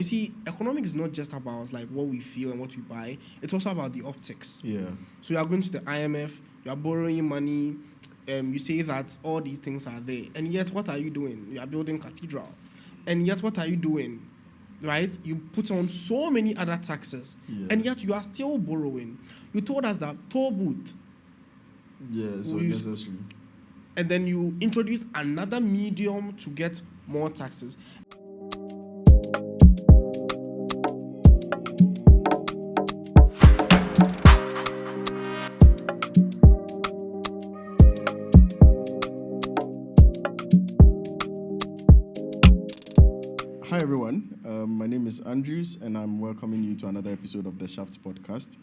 You see, economics is not just about like what we feel and what we buy. It's also about the optics. Yeah. So you are going to the IMF, you are borrowing money, you say that all these things are there, and yet what are you doing? You are building Cathedral, and yet what are you doing? Right? You put on so many other taxes, and yet you are still borrowing. You told us that toll booth. Yeah, so necessary. And then you introduce another medium to get more taxes. Hi everyone, my name is Andrews and I'm welcoming you to another episode of the Shaft podcast.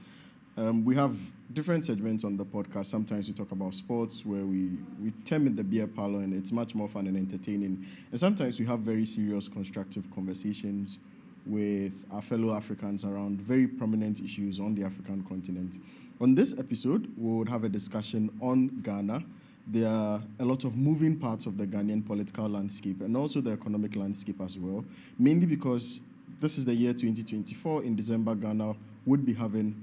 We have different segments on the podcast. Sometimes we talk about sports where we term it the beer parlor and it's much more fun and entertaining. And sometimes we have very serious, constructive conversations with our fellow Africans around very prominent issues on the African continent. On this episode, we would have a discussion on Ghana. There are a lot of moving parts of the Ghanaian political landscape and also the economic landscape as well, mainly because this is the year 2024. In December, Ghana would be having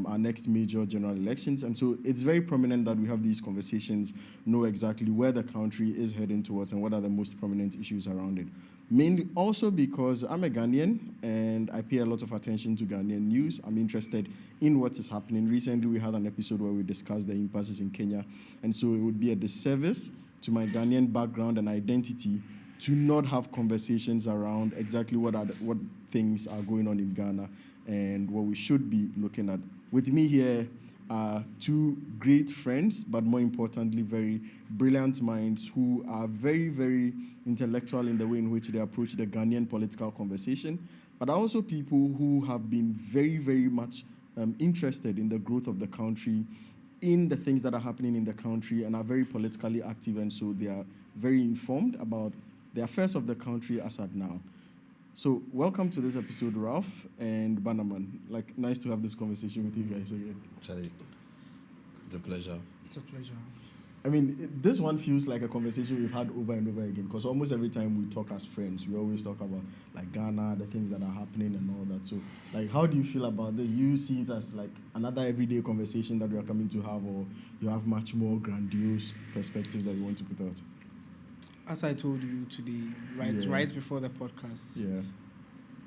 our next major general elections. And so it's very prominent that we have these conversations, know exactly where the country is heading towards and what are the most prominent issues around it. Mainly also because I'm a Ghanaian and I pay a lot of attention to Ghanaian news. I'm interested in what is happening. Recently, we had an episode where we discussed the impasses in Kenya. And so it would be a disservice to my Ghanaian background and identity to not have conversations around exactly what things are going on in Ghana and what we should be looking at. With me here are two great friends, but more importantly, very brilliant minds who are very, very intellectual in the way in which they approach the Ghanaian political conversation, but are also people who have been very, very much interested in the growth of the country, in the things that are happening in the country, and are very politically active, and so they are very informed about the affairs of the country as at now. So welcome to this episode, Ralph and Bannerman. Nice to have this conversation with you guys again. Charlie, it's a pleasure. It's a pleasure. I mean, this one feels like a conversation we've had over and over again because almost every time we talk as friends, we always talk about Ghana, the things that are happening and all that. So how do you feel about this? Do you see it as another everyday conversation that we are coming to have, or you have much more grandiose perspectives that you want to put out? As I told you today, right before the podcast,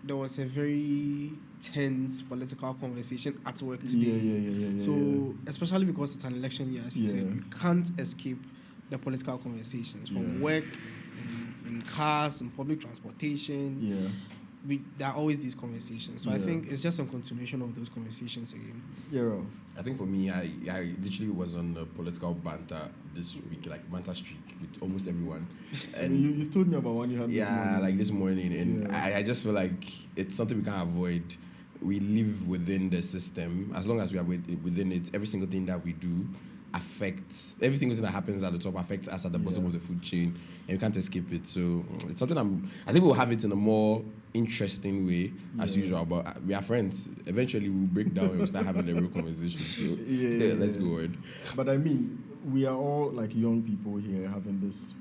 there was a very tense political conversation at work today. So, especially because it's an election year, as you said, you can't escape the political conversations from work, in cars, in public transportation. There are always these conversations. So I think it's just a continuation of those conversations again. Yeah, I think for me, I literally was on a political banter this week, banter streak with almost everyone. And you told me about one you had this morning. This morning. And I just feel like it's something we can't avoid. We live within the system. As long as we are within it, every single thing that we do affects, every single thing that happens at the top affects us at the bottom of the food chain, and you can't escape it. So it's something I think we'll have it in a more interesting way as usual, but we are friends. Eventually we'll break down and we'll start having a real conversation. So let's go on. But I mean, we are all young people here having this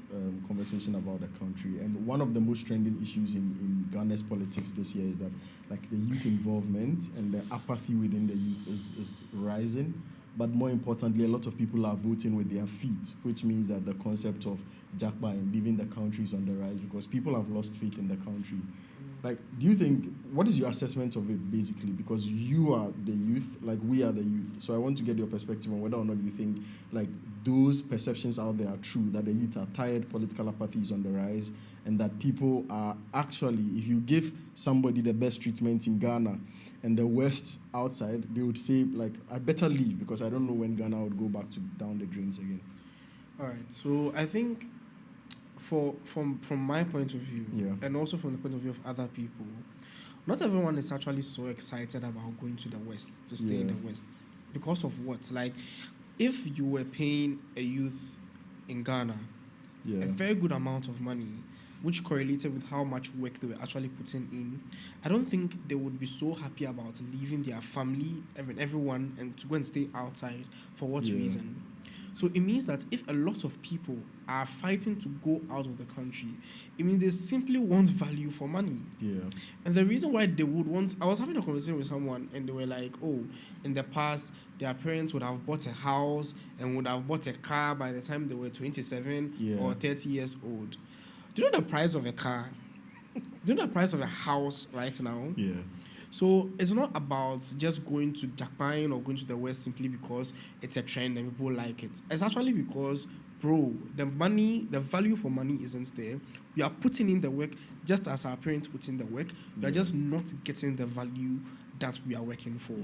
conversation about the country, and one of the most trending issues in Ghana's politics this year is that the youth involvement and the apathy within the youth is rising. But more importantly, a lot of people are voting with their feet, which means that the concept of Japa and leaving the country is on the rise because people have lost faith in the country. Do you think, what is your assessment of it basically? Because you are the youth, we are the youth. So I want to get your perspective on whether or not you think those perceptions out there are true, that the youth are tired, political apathy is on the rise, and that people are actually, if you give somebody the best treatment in Ghana and the West outside, they would say, I better leave because I don't know when Ghana would go back to down the drains again. All right. So I think from my point of view, and also from the point of view of other people, not everyone is actually so excited about going to the West, to stay in the West. Because of what? If you were paying a youth in Ghana a very good amount of money, which correlated with how much work they were actually putting in, I don't think they would be so happy about leaving their family, everyone, and to go and stay outside. For what reason? So it means that if a lot of people are fighting to go out of the country, it means they simply want value for money. Yeah. And the reason why they would want... I was having a conversation with someone and they were like, oh, in the past, their parents would have bought a house and would have bought a car by the time they were 27 or 30 years old. Do you know the price of a car? Do you know the price of a house right now? Yeah. So it's not about just going to Japan or going to the West simply because it's a trend and people like it. It's actually because, bro, the value for money isn't there. We are putting in the work just as our parents put in the work. We are just not getting the value that we are working for.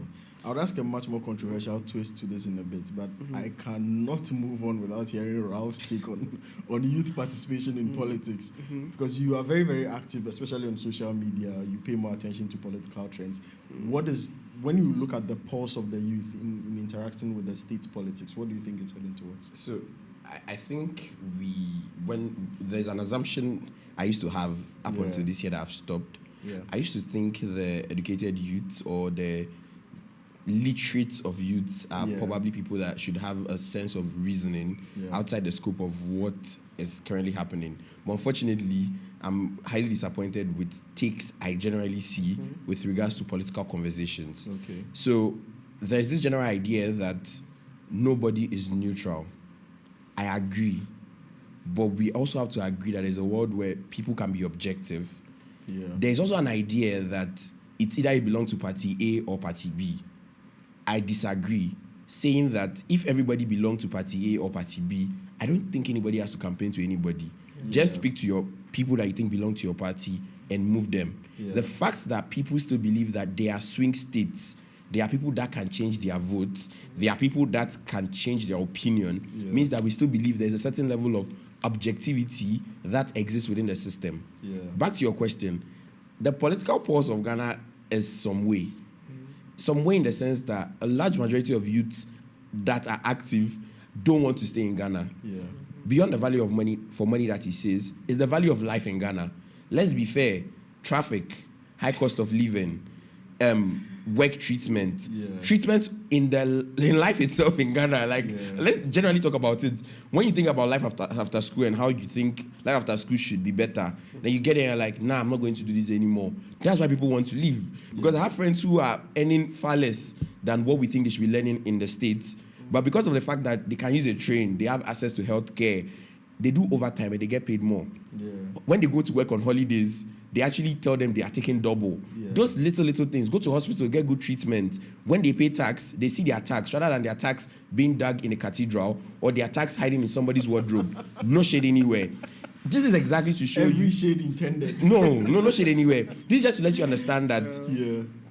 I would ask a much more controversial twist to this in a bit, but I cannot move on without hearing Ralph's take on youth participation in politics. Because you are very, very active, especially on social media. You pay more attention to political trends. When you look at the pulse of the youth in interacting with the state's politics, what do you think it's heading towards? So I think when there's an assumption I used to have up until this year that I've stopped. Yeah. I used to think the educated youths or the literate of youths are probably people that should have a sense of reasoning outside the scope of what is currently happening. But unfortunately, I'm highly disappointed with takes I generally see with regards to political conversations. Okay. So there's this general idea that nobody is neutral. I agree. But we also have to agree that there's a world where people can be objective. Yeah. There's also an idea that it's either you belong to party A or party B. I disagree, saying that if everybody belongs to party A or party B, I don't think anybody has to campaign to anybody. Yeah. Just speak to your people that you think belong to your party and move them. Yeah. The fact that people still believe that they are swing states, there are people that can change their votes, there are people that can change their opinion, means that we still believe there's a certain level of objectivity that exists within the system. Yeah. Back to your question, the political pulse of Ghana is some way in the sense that a large majority of youths that are active don't want to stay in Ghana. Yeah. Beyond the value of money that he says is the value of life in Ghana. Let's be fair, traffic, high cost of living, work treatment in life itself in Ghana. Let's generally talk about it. When you think about life after school and how you think life after school should be better, then you get there and you're like, nah, I'm not going to do this anymore. That's why people want to leave. Because I have friends who are earning far less than what we think they should be learning in the States. But because of the fact that they can use a train, they have access to healthcare, they do overtime and they get paid more. Yeah. When they go to work on holidays, they actually tell them they are taking double. Yeah. Those little things. Go to hospital, get good treatment. When they pay tax, they see their tax rather than their tax being dug in a cathedral or their tax hiding in somebody's wardrobe. No shade anywhere. This is exactly to show every shade intended. No shade anywhere. This is just to let you understand that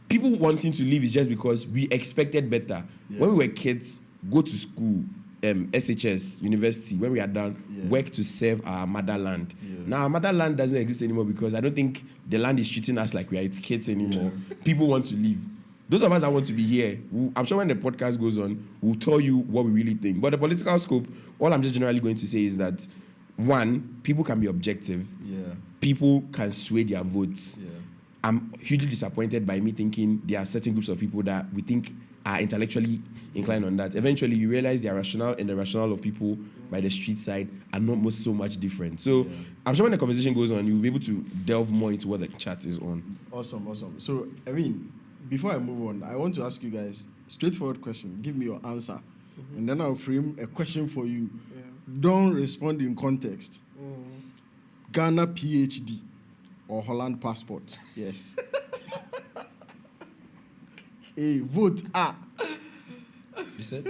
people wanting to leave is just because we expected better. Yeah. When we were kids, go to school, SHS, university, when we are done, work to serve our motherland. Yeah. Now, our motherland doesn't exist anymore because I don't think the land is treating us like we are its kids anymore. Yeah. People want to leave. Those of us that want to be here, I'm sure when the podcast goes on, we'll tell you what we really think. But the political scope, all I'm just generally going to say is that, one, people can be objective. Yeah. People can sway their votes. Yeah. I'm hugely disappointed by me thinking there are certain groups of people that we think are intellectually inclined on that. Eventually, you realize their rationale and the rationale of people by the street side are not so much different. So I'm sure when the conversation goes on, you'll be able to delve more into what the chat is on. Awesome. So, before I move on, I want to ask you guys straightforward question. Give me your answer. And then I'll frame a question for you. Yeah. Don't respond in context. Ghana PhD or Holland passport? Yes. Hey, vote A. You said?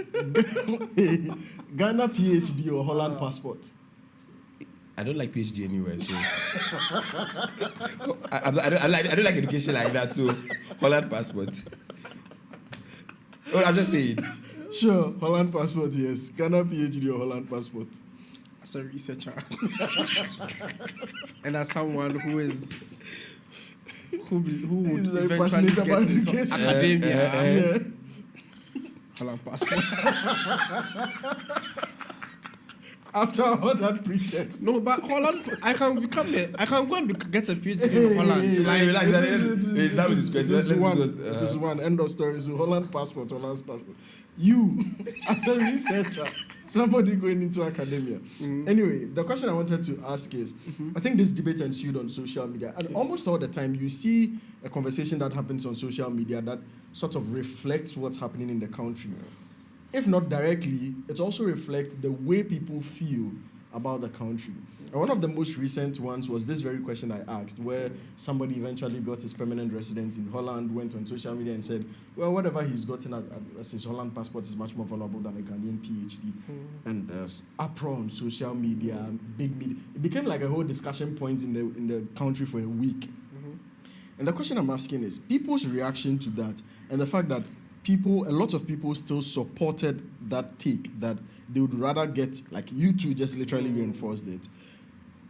Ghana PhD or Holland passport? I don't like PhD anyway, so I don't like education like that, so Holland passport. Well, I'm just saying. Sure, Holland passport, yes. Ghana PhD or Holland passport? As a researcher and as someone who would very eventually passionate get about into education. academia. Holland passport. After all that pretext. No, but Holland, I can go and get a PhD in Holland. It is one end of story. So Holland passport. You, as a researcher, Somebody going into academia. Anyway, the question I wanted to ask is, I think this debate ensued on social media, and almost all the time you see a conversation that happens on social media that sort of reflects what's happening in the country. If not directly, it also reflects the way people feel about the country. And one of the most recent ones was this very question I asked, where somebody eventually got his permanent residence in Holland, went on social media and said, well, whatever he's gotten as his Holland passport is much more valuable than a Ghanaian PhD. And there's uproar on social media, big media. It became like a whole discussion point in the country for a week. And the question I'm asking is, people's reaction to that and the fact that a lot of people still supported that take, that they would rather get, like you two just literally reinforced it,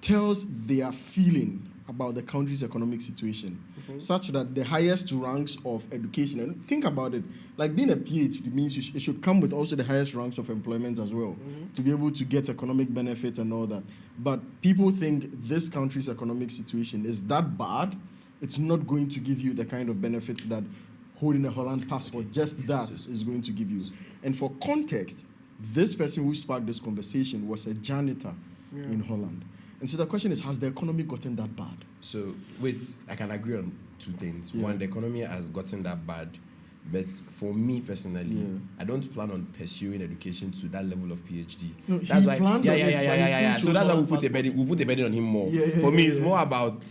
tells their feeling about the country's economic situation, such that the highest ranks of education, and think about it, like being a PhD means it should come with also the highest ranks of employment as well, to be able to get economic benefits and all that. But people think this country's economic situation is that bad, it's not going to give you the kind of benefits that holding a Holland passport, just that is going to give you. And for context, this person who sparked this conversation was a janitor in Holland. And so the question is, has the economy gotten that bad? So, I can agree on two things. One, the economy has gotten that bad. But for me personally, I don't plan on pursuing education to that level of PhD. No, that's why. So that's why we put a burden on him more. For me, it's more about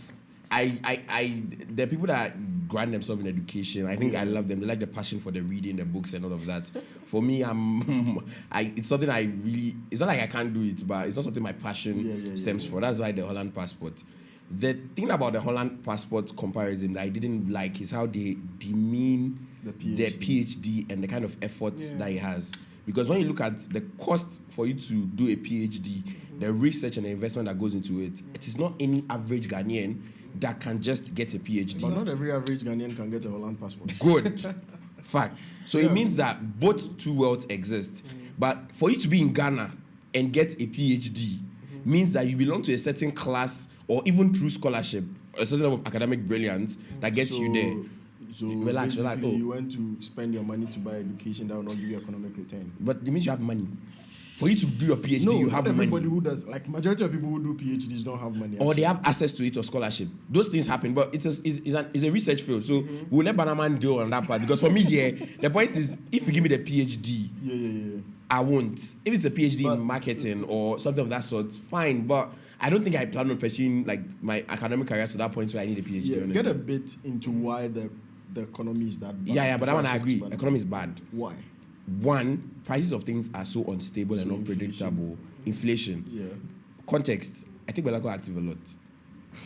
the people that grant themselves in education, I think I love them. They like the passion for the reading, the books, and all of that. For me, it's something I really. It's not like I can't do it, but it's not something my passion stems for. That's why the Holland passport. The thing about the Holland passport comparison that I didn't like is how they demean the PhD and the kind of effort that it has. Because when you look at the cost for you to do a PhD, the research and the investment that goes into it, it is not any average Ghanaian that can just get a PhD. But not every average Ghanaian can get a Holland passport. Good. Fact. So it means that both two worlds exist. But for you to be in Ghana and get a PhD means that you belong to a certain class or even through scholarship, a certain level of academic brilliance that gets you there. So basically, you went to spend your money to buy education that will not give you economic return. But it means you have money. For you to do your PhD, you have money. Everybody who does, like majority of people who do PhDs don't have money. Or they have access to it or scholarship. Those things happen, but it's a research field. So we'll let Bannerman deal on that part. Because for me, the point is, if you give me the PhD, I won't. If it's a PhD in marketing or something of that sort, fine. But I don't think I plan on pursuing like my academic career to that point where I need a PhD. Get a bit into why the economy is that bad. But that one I agree. The economy is bad. Why? One, prices of things are so unstable and unpredictable. Inflation. Context. I think Belako active a lot.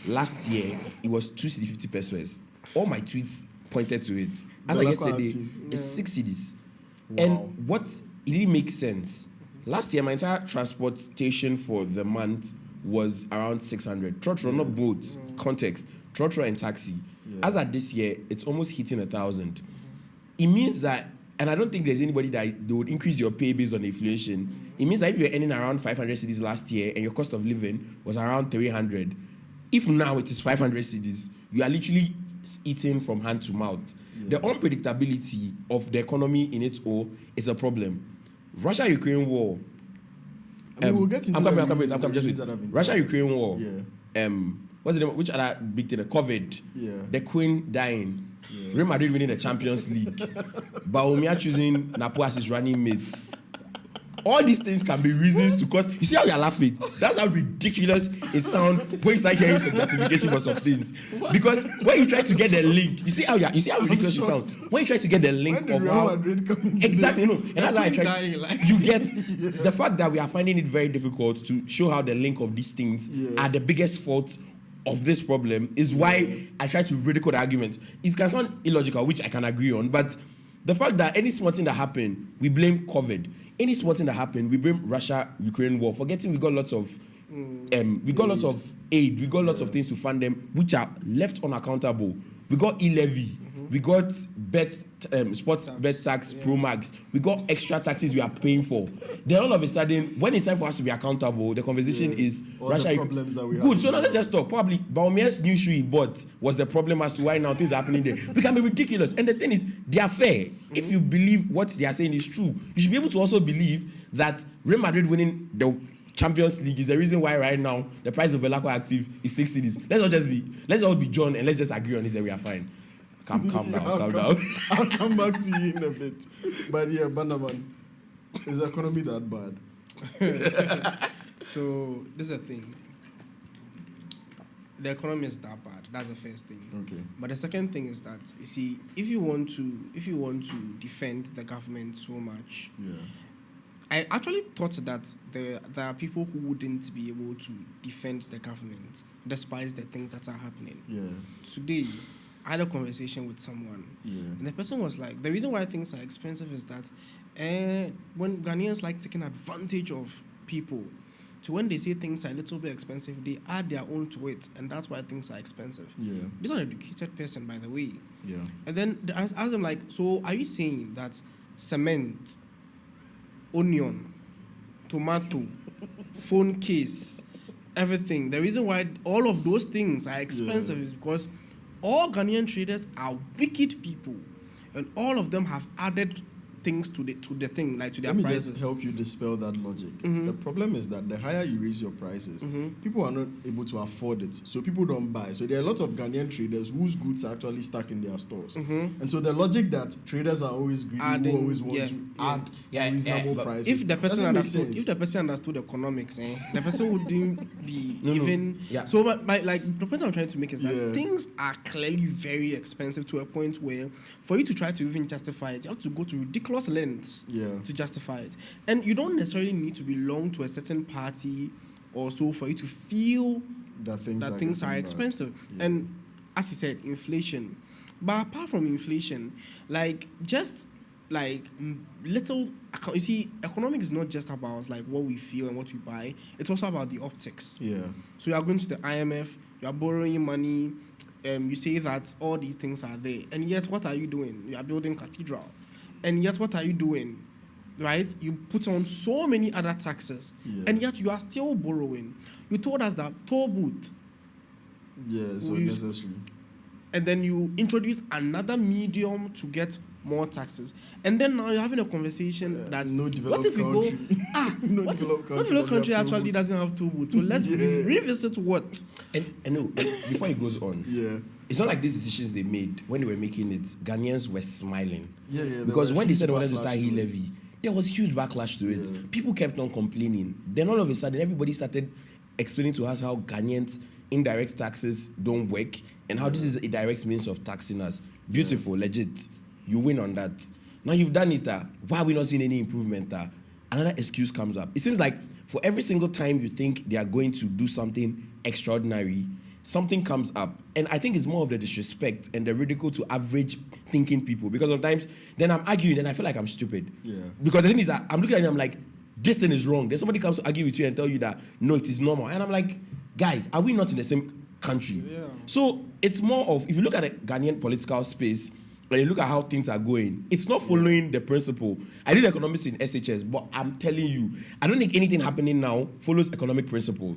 Last year, it was 2 cedi 50 pesos. All my tweets pointed to it. As of yesterday, it's 6 cedis. Wow. And what it didn't make sense. Last year, my entire transportation for the month was around 600. Trotro, not boat. Context. Trotro and taxi. As at this year, it's almost hitting 1,000. It means that, and I don't think there's anybody that they would increase your pay based on inflation. It means that if you're earning around 500 cedis last year and your cost of living was around 300, if now it is 500 cedis, you are literally eating from hand to mouth. The unpredictability of the economy in its own is a problem. Russia-Ukraine war. We'll get into Russia-Ukraine war. What's the name? Which other big thing? COVID. The Queen dying. Real Madrid winning the Champions League. Baumia choosing Napo as his running mates. All these things can be reasons to cause. You see how you're laughing? That's how ridiculous it sounds when you start hearing some justification for some things. Because when you try to get the link, you see how ridiculous it sounds. When you try to get the link of how exactly, and that's how I try. You get the fact that we are finding it very difficult to show how the link of these things are the biggest fault of this problem is why I try to ridicule the argument. It can sound illogical, which I can agree on, but the fact that any small thing that happened, we blame COVID. Any small thing that happened, we blame Russia-Ukraine war. Forgetting we got lots of aid, we got lots of things to fund them, which are left unaccountable. We got E-Levy, we got sports bet tax, Pro Max, we got extra taxes we are paying for. Then all of a sudden, when it's time for us to be accountable, the conversation is all Russia. The problems that we have. Good, so now let's just talk. Probably Baumia's new shoe he bought was the problem as to why now things are happening there. We can be ridiculous. And the thing is, they are fair. If you believe what they are saying is true, you should be able to also believe that Real Madrid winning the Champions League is the reason why right now the price of Belako Active is 6 cities. Let's all be John and let's just agree on it and we are fine. Calm down. I'll come back to you in a bit. But yeah, Bannerman, is the economy that bad? So this is the thing. The economy is that bad. That's the first thing. Okay. But the second thing is that, you see, if you want to defend the government so much, I actually thought that there are people who wouldn't be able to defend the government despite the things that are happening. Yeah. Today, I had a conversation with someone, and the person was like, the reason why things are expensive is that when Ghanaians like taking advantage of people, so when they say things are a little bit expensive, they add their own to it, and that's why things are expensive. Yeah. He's an educated person, by the way. Yeah. And then I asked them, like, so are you saying that cement, onion, tomato, phone case, everything, the reason why all of those things are expensive is because all Ghanaian traders are wicked people, and all of them have added things to the thing, like to their prices. Let me just help you dispel that logic. The problem is that the higher you raise your prices, people are not able to afford it, so people don't buy. So there are a lot of Ghanaian traders whose goods are actually stuck in their stores. And so the logic that traders are always greedy, who always want to add reasonable prices. If the person understood economics, the person wouldn't be even. Yeah. So like the point I'm trying to make is that things are clearly very expensive to a point where for you to try to even justify it, you have to go to ridiculous lengths to justify it. And you don't necessarily need to belong to a certain party or so for you to feel that things are expensive. Yeah. And as he said, inflation. But apart from inflation, like just like little, you see, economics is not just about like what we feel and what we buy. It's also about the optics. Yeah. So you are going to the IMF, you are borrowing money, you say that all these things are there, and yet what are you doing? You are building Cathedral. And yet, what are you doing? Right? You put on so many other taxes, and yet you are still borrowing. You told us that toll booth. Yeah, so necessary. And then you introduce another medium to get more taxes. And then now you're having a conversation that no developed country. No developed country actually doesn't have toll booth. So let's revisit what. And no, before it goes on. It's not like these decisions they made when they were making it, Ghanaians were smiling. Because when they said they wanted to start E-Levy, there was huge backlash to it. People kept on complaining. Then all of a sudden, everybody started explaining to us how Ghanaians' indirect taxes don't work and how this is a direct means of taxing us. Beautiful, legit. You win on that. Now you've done it. Why are we not seeing any improvement? Another excuse comes up. It seems like for every single time you think they are going to do something extraordinary, something comes up. And I think it's more of the disrespect and the ridicule to average thinking people. Because sometimes then I'm arguing and I feel like I'm stupid. Because the thing is that I'm looking at it and I'm like, this thing is wrong. Then somebody comes to argue with you and tell you that, no, it is normal. And I'm like, guys, are we not in the same country? So it's more of, if you look at the Ghanaian political space, and you look at how things are going, it's not following the principle. I did economics in SHS, but I'm telling you, I don't think anything happening now follows economic principle.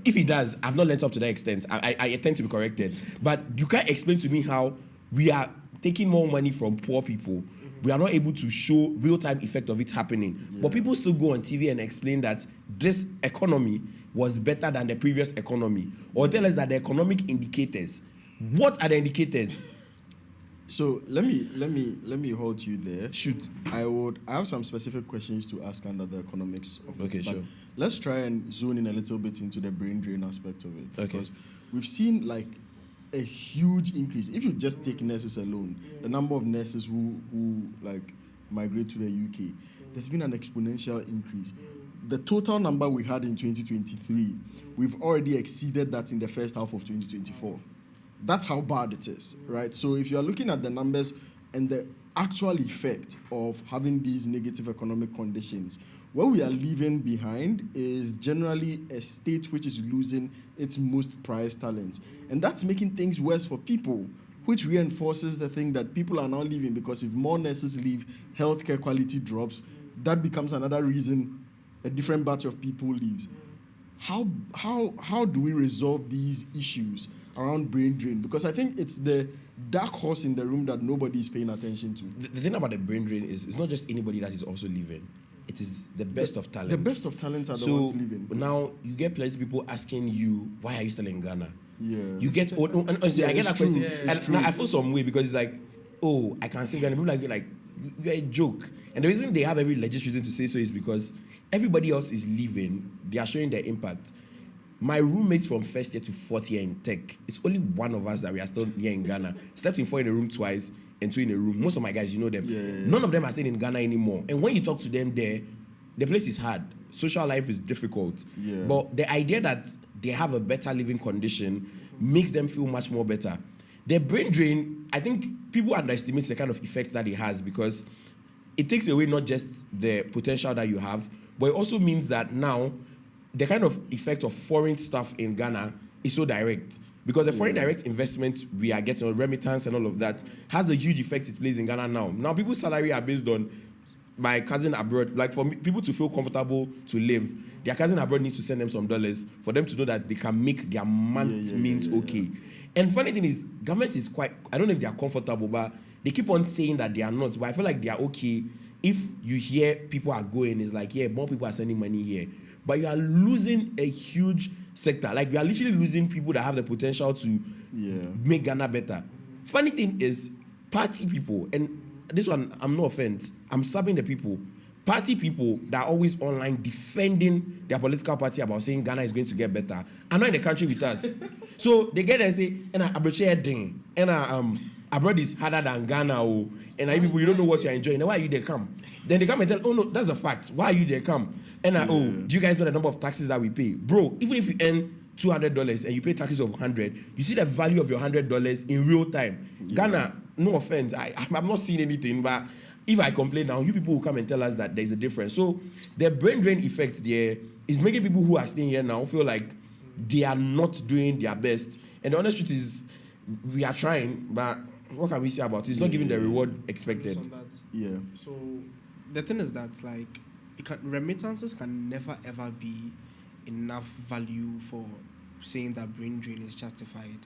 If it does, I've not learned up to that extent. I tend to be corrected. But you can't explain to me how we are taking more money from poor people. We are not able to show real-time effect of it happening. But people still go on TV and explain that this economy was better than the previous economy. Or tell us that the economic indicators. What are the indicators? So let me hold you there. Shoot. I have some specific questions to ask under the economics of it. Okay, sure. Let's try and zone in a little bit into the brain drain aspect of it. Okay. Because we've seen like a huge increase. If you just take nurses alone, the number of nurses who like migrate to the UK, there's been an exponential increase. The total number we had in 2023, we've already exceeded that in the first half of 2024. That's how bad it is, right? So if you're looking at the numbers and the actual effect of having these negative economic conditions, what we are leaving behind is generally a state which is losing its most prized talents. And that's making things worse for people, which reinforces the thing that people are now leaving, because if more nurses leave, healthcare quality drops, that becomes another reason a different batch of people leaves. How do we resolve these issues around brain drain? Because I think it's the dark horse in the room that nobody is paying attention to. The thing about the brain drain is it's not just anybody that is also leaving. it is the best of talents. The best of talents are the ones living. Now you get plenty of people asking you, why are you still in Ghana? Yeah. You get I get that question. And now I feel some way because it's like, oh, I can't sing Ghana. People like you're a joke. And the reason they have every legit reason to say so is because everybody else is leaving. They are showing their impact. My roommates from first year to fourth year in tech, it's only one of us that we are still here in Ghana. Slept in 4 in a room twice and 2 in a room. Most of my guys, you know them. Yeah. None of them are staying in Ghana anymore. And when you talk to them there, the place is hard. Social life is difficult. Yeah. But the idea that they have a better living condition makes them feel much more better. Their brain drain, I think people underestimate the kind of effect that it has because it takes away not just the potential that you have, but it also means that now the kind of effect of foreign stuff in Ghana is so direct. Because the foreign direct investment we are getting, remittance and all of that, has a huge effect it plays in Ghana now. Now, people's salary are based on my cousin abroad. Like, for people to feel comfortable to live, their cousin abroad needs to send them some dollars for them to know that they can make their month means okay. And funny thing is, government is quite, I don't know if they are comfortable, but they keep on saying that they are not. But I feel like they are okay. If you hear people are going, it's like, yeah, more people are sending money here. But you are losing a huge sector. Like, you are literally losing people that have the potential to make Ghana better. Funny thing is, party people, and this one, I'm no offense, I'm subbing the people. Party people that are always online defending their political party about saying Ghana is going to get better are not in the country with us. So they get there and say, and I ding, and abroad is harder than Ghana, oh, and people, you don't know what you're enjoying. Then why are you there come? Then they come and tell, oh no, that's the fact. Why are you there come? And oh, do you guys know the number of taxes that we pay? Bro, even if you earn $200 and you pay taxes of $100, you see the value of your $100 in real time. Ghana, no offense, I'm not seeing anything, but if I complain now, you people will come and tell us that there's a difference. So the brain drain effect there is making people who are staying here now feel like they are not doing their best. And the honest truth is, we are trying, but what can we say about it? It's not giving the reward expected. Yeah. So the thing is that, like, remittances can never ever be enough value for saying that brain drain is justified.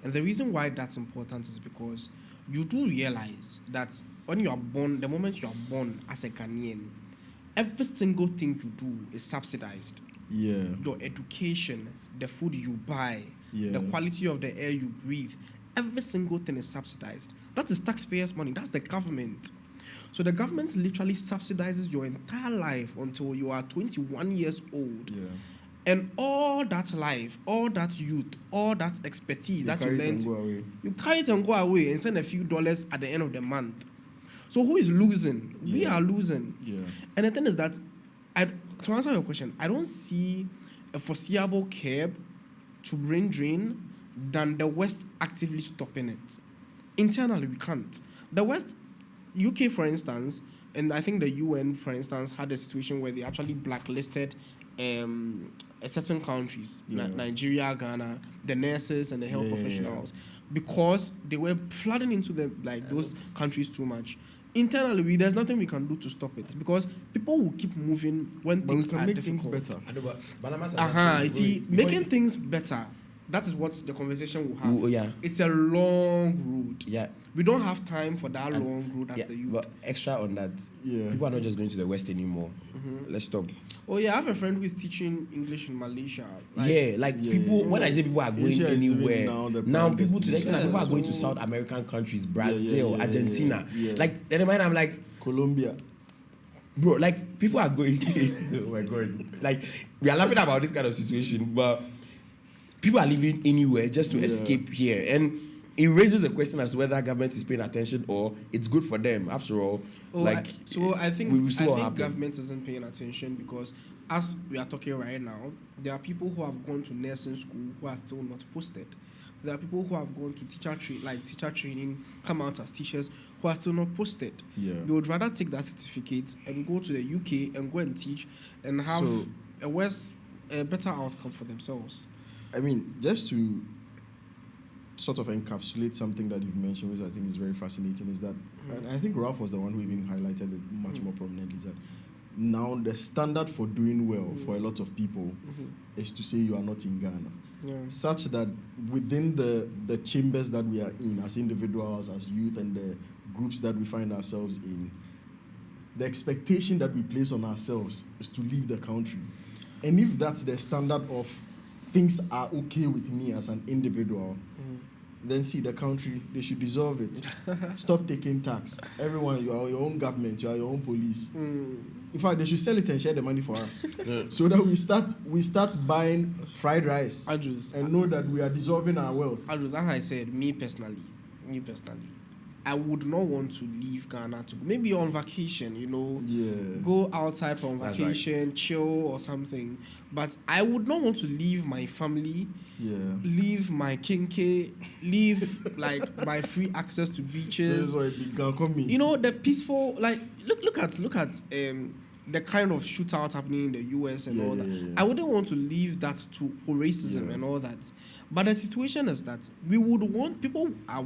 And the reason why that's important is because you do realize that when you are born, the moment you are born as a Ghanaian, every single thing you do is subsidized. Yeah. Your education, the food you buy, the quality of the air you breathe, every single thing is subsidized. That is taxpayers' money. That's the government. So the government literally subsidizes your entire life until you are 21 years old. Yeah. And all that life, all that youth, all that expertise that you learned, you carry it and go away and send a few dollars at the end of the month. So who is losing? Yeah. We are losing. Yeah. And the thing is that, to answer your question, I don't see a foreseeable curb to brain drain than the West actively stopping it. Internally, we can't. The West, UK, for instance, and I think the UN, for instance, had a situation where they actually blacklisted certain countries, Nigeria, Ghana, the nurses and the health professionals, because they were flooding into those countries too much. Internally, there's nothing we can do to stop it because people will keep moving when things are difficult. Things better. You see, making things better. That is what the conversation will have. It's a long road. Yeah. We don't have time for that long road as the youth. But extra on that, people are not just going to the West anymore. Mm-hmm. Let's stop. Oh yeah, I have a friend who is teaching English in Malaysia. People. When I say people are going anywhere, now people to the extent that people are going to South American countries, Brazil, Argentina. Like, in mind, I'm like Colombia. Bro, like, people are going. Oh my God! Like, we are laughing about this kind of situation, but people are living anywhere just to escape here. And it raises a question as to whether government is paying attention or it's good for them. After all, I think government isn't paying attention because as we are talking right now, there are people who have gone to nursing school who are still not posted. There are people who have gone to teacher training, come out as teachers who are still not posted. Yeah. They would rather take that certificate and go to the UK and go and teach and have a better outcome for themselves. I mean, just to sort of encapsulate something that you've mentioned, which I think is very fascinating, is that, and I think Ralph was the one who even highlighted it much more prominently, is that now the standard for doing well for a lot of people is to say you are not in Ghana. Such that within the chambers that we are in, as individuals, as youth, and the groups that we find ourselves in, the expectation that we place on ourselves is to leave the country. And if that's the standard of things are okay with me as an individual, then see the country, they should dissolve it. Stop taking tax. Everyone, you are your own government, you are your own police. In fact, they should sell it and share the money for us. So that we start buying fried rice and know that we are dissolving our wealth. As I said, me personally, I would not want to leave Ghana to go, maybe on vacation, go outside for vacation, chill or something. But I would not want to leave my family, leave my kinke, leave like my free access to beaches. So the peaceful, like look at the kind of shootout happening in the US and all that. Yeah. I wouldn't want to leave that for racism and all that. But the situation is that we would want people are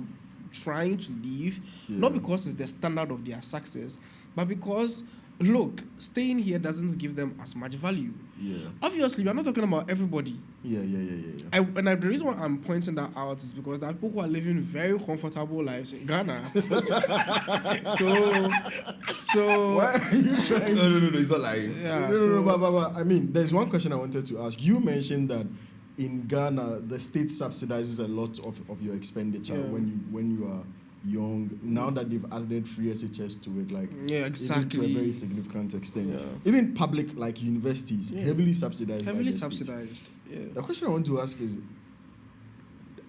trying to leave, not because it's the standard of their success, but because, look, staying here doesn't give them as much value. Obviously, we're not talking about everybody. And the reason why I'm pointing that out is because there are people who are living very comfortable lives in Ghana. so why are you trying No, it's not like... No, I mean, there's one question I wanted to ask. You mentioned that in Ghana, the state subsidizes a lot of your expenditure when you are young. Now that they've added free SHS to it, like even to a very significant extent. Even public like universities, heavily subsidized. The question I want to ask is,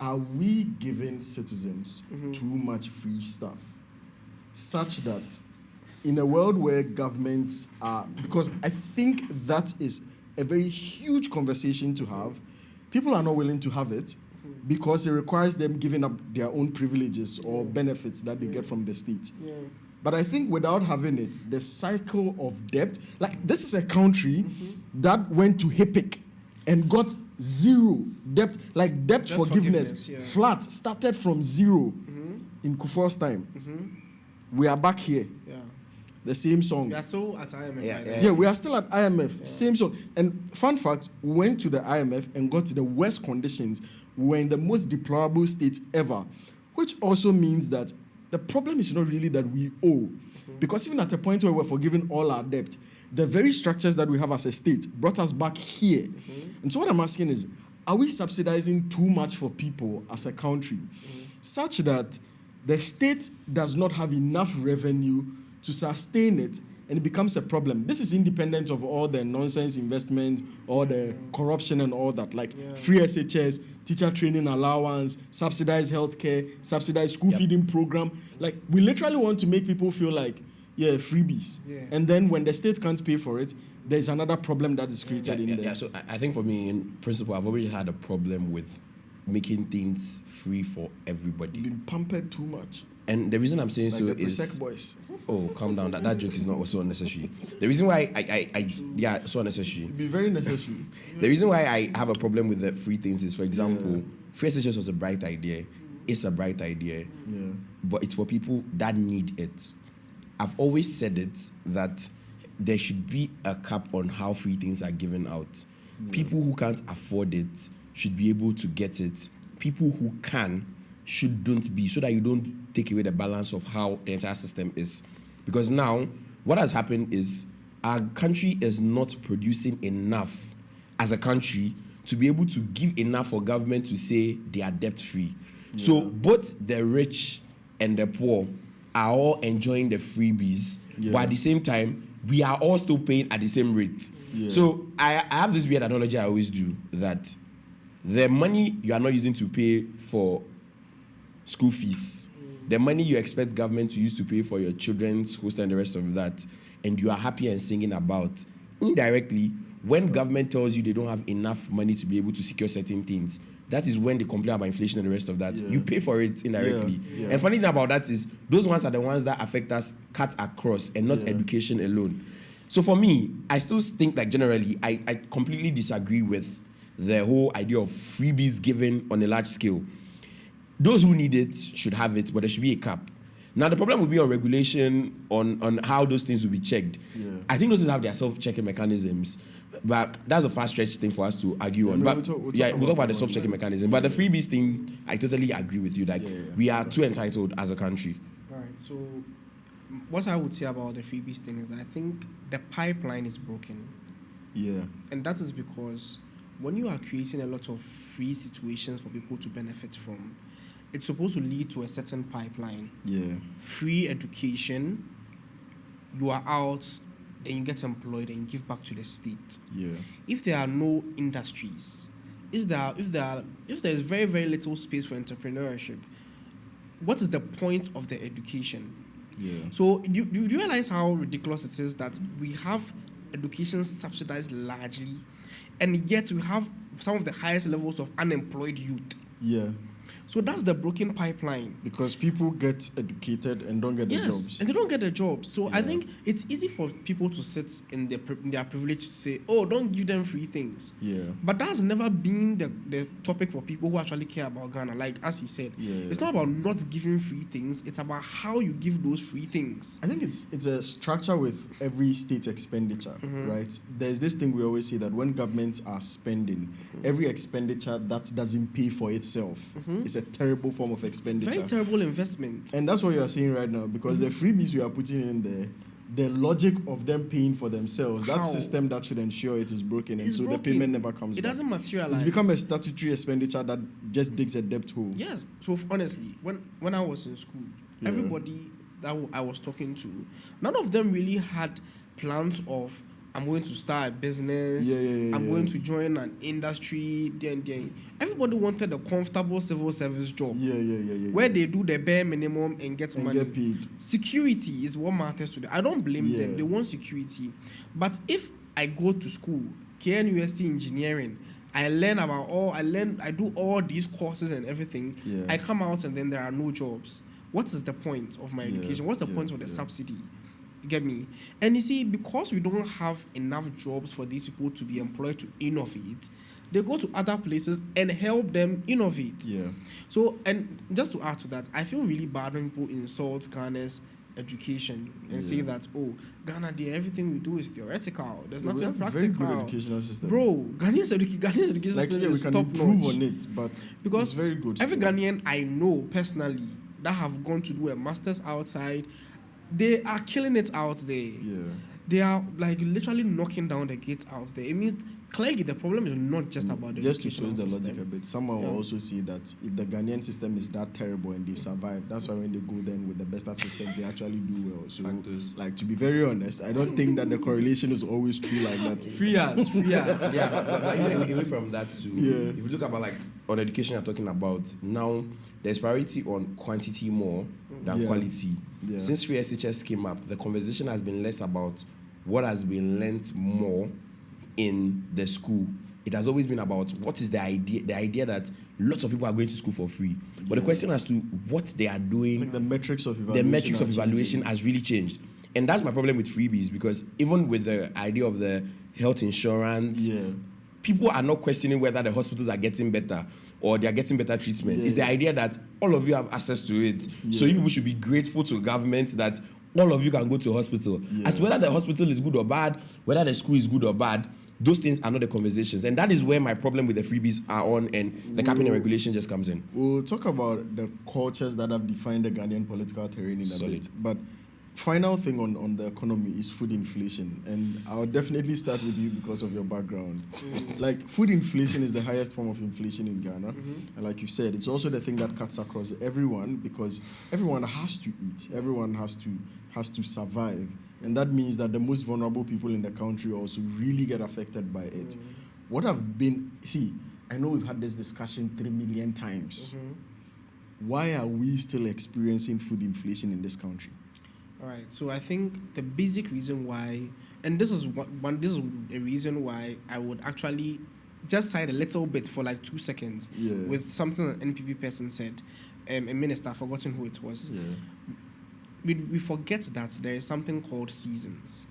are we giving citizens too much free stuff, such that in a world where governments are, because I think that is a very huge conversation to have. People are not willing to have it because it requires them giving up their own privileges or benefits that they get from the state. But I think without having it, the cycle of debt, like this is a country that went to HIPIC and got zero debt, like debt forgiveness flat, started from zero in Kufuor's time. We are back here. The same song. We are still at IMF. Yeah, we are still at IMF. Same song. And fun fact, we went to the IMF and got to the worst conditions. We were in the most deplorable state ever, which also means that the problem is not really that we owe. Because even at a point where we're forgiving all our debt, the very structures that we have as a state brought us back here. And so what I'm asking is, are we subsidizing too much for people as a country, such that the state does not have enough revenue to sustain it, and it becomes a problem? This is independent of all the nonsense investment, all the corruption and all that, like free SHS, teacher training allowance, subsidized healthcare, subsidized school feeding program. Like, we literally want to make people feel like, freebies. And then when the state can't pay for it, there's another problem that is created in there. So I think for me, in principle, I've already had a problem with making things free for everybody. Been pampered too much. And the reason I'm saying like so the is... boys. Oh, calm down. That joke is not so unnecessary. The reason why so unnecessary. It'd be very necessary. The reason why I have a problem with the free things is, for example, free SHS was a bright idea. It's a bright idea. But it's for people that need it. I've always said it, that there should be a cap on how free things are given out. People who can't afford it should be able to get it. People who can shouldn't be, so that you don't take away the balance of how the entire system is. Because now, what has happened is our country is not producing enough as a country to be able to give enough for government to say they are debt-free. So both the rich and the poor are all enjoying the freebies, but at the same time, we are all still paying at the same rate. So I have this weird analogy I always do, that the money you are not using to pay for school fees, the money you expect government to use to pay for your children's hostel and the rest of that, and you are happy and singing about, indirectly, when government tells you they don't have enough money to be able to secure certain things, that is when they complain about inflation and the rest of that. You pay for it indirectly. And funny thing about that is, those ones are the ones that affect us cut across, and not education alone. So for me, I still think that generally, I completely disagree with the whole idea of freebies given on a large scale. Those who need it should have it, but there should be a cap. Now, the problem will be on regulation, on how those things will be checked. I think those things have their self-checking mechanisms, but that's a fast-stretched thing for us to argue on. But we'll talk about the self-checking mechanism. But the freebies thing, I totally agree with you. Like, we are too entitled as a country. Right. So, what I would say about the freebies thing is that I think the pipeline is broken. Yeah. And that is because when you are creating a lot of free situations for people to benefit from, it's supposed to lead to a certain pipeline. Yeah. Free education, you are out, then you get employed and you give back to the state. Yeah. If there are no industries, if there is very, very little space for entrepreneurship, what is the point of the education? Yeah. So do you realize how ridiculous it is that we have education subsidized largely, and yet we have some of the highest levels of unemployed youth? Yeah. So that's the broken pipeline. Because people get educated and don't get the jobs. And they don't get the jobs. So I think it's easy for people to sit in their privilege to say, oh, don't give them free things. Yeah. But that's never been the topic for people who actually care about Ghana. Like, as he said, it's not about not giving free things. It's about how you give those free things. I think it's a structure with every state expenditure, right? There's this thing we always say that when governments are spending, every expenditure that doesn't pay for itself is a terrible form of expenditure. Very terrible investment. And that's what you are saying right now, because the freebies we are putting in there, the logic of them paying for themselves, that system that should ensure it is broken, and so the payment never comes back. It doesn't materialize. It's become a statutory expenditure that just digs a debt hole. Yes. So honestly, when I was in school, everybody that I was talking to, none of them really had plans of, I'm going to start a business, I'm going to join an industry, then. Everybody wanted a comfortable civil service job. Where they do the bare minimum and get money. Get paid. Security is what matters to them. I don't blame them. They want security. But if I go to school, KNUST engineering, I do all these courses and everything, I come out and then there are no jobs. What is the point of my education? What's the point of the subsidy? You get me? And you see, because we don't have enough jobs for these people to be employed to innovate, they go to other places and help them innovate. Yeah. So, and just to add to that, I feel really bad when people insult Ghana's education and say that, oh, Ghana, everything we do is theoretical. There's nothing practical. Very good educational system. Bro, Ghanaian education system is top notch. We can improve on it, but because it's very good. Every Ghanaian I know personally that have gone to do a master's outside, they are killing it out there. Yeah. They are like literally knocking down the gates out there. It means clearly the problem is not just about the just to educational twist the system. logic a bit, someone will also see that if the Ghanaian system is that terrible and they've survived, that's why when they go then with the better systems, they actually do well. So, like, to be very honest, I don't think that the correlation is always true like that. Free as. Yeah, but even from that too, if you look about like on education you're talking about, now there's priority on quantity more than quality. Yeah. Since free SHS came up, the conversation has been less about what has been learnt more in the school. It has always been about what is the idea that lots of people are going to school for free. But the question as to what they are doing, like the metrics of evaluation has really changed. And that's my problem with freebies, because even with the idea of the health insurance, people are not questioning whether the hospitals are getting better or they are getting better treatment. It's the idea that all of you have access to it. So you people should be grateful to government that all of you can go to a hospital. As to whether the hospital is good or bad, whether the school is good or bad, those things are not the conversations. And that is where my problem with the freebies are on, and the capping and regulation just comes in. We'll talk about the cultures that have defined the Ghanaian political terrain in a bit. But final thing on the economy is food inflation. And I'll definitely start with you because of your background. Like, food inflation is the highest form of inflation in Ghana. And like you said, it's also the thing that cuts across everyone, because everyone has to eat. Everyone has to survive. And that means that the most vulnerable people in the country also really get affected by it. I know we've had this discussion 3 million times. Why are we still experiencing food inflation in this country? All right, so I think the basic reason why, and this is a reason why I would actually just side a little bit for like 2 seconds with something that an NPP person said, a minister, I've forgotten who it was. We forget that there is something called seasons.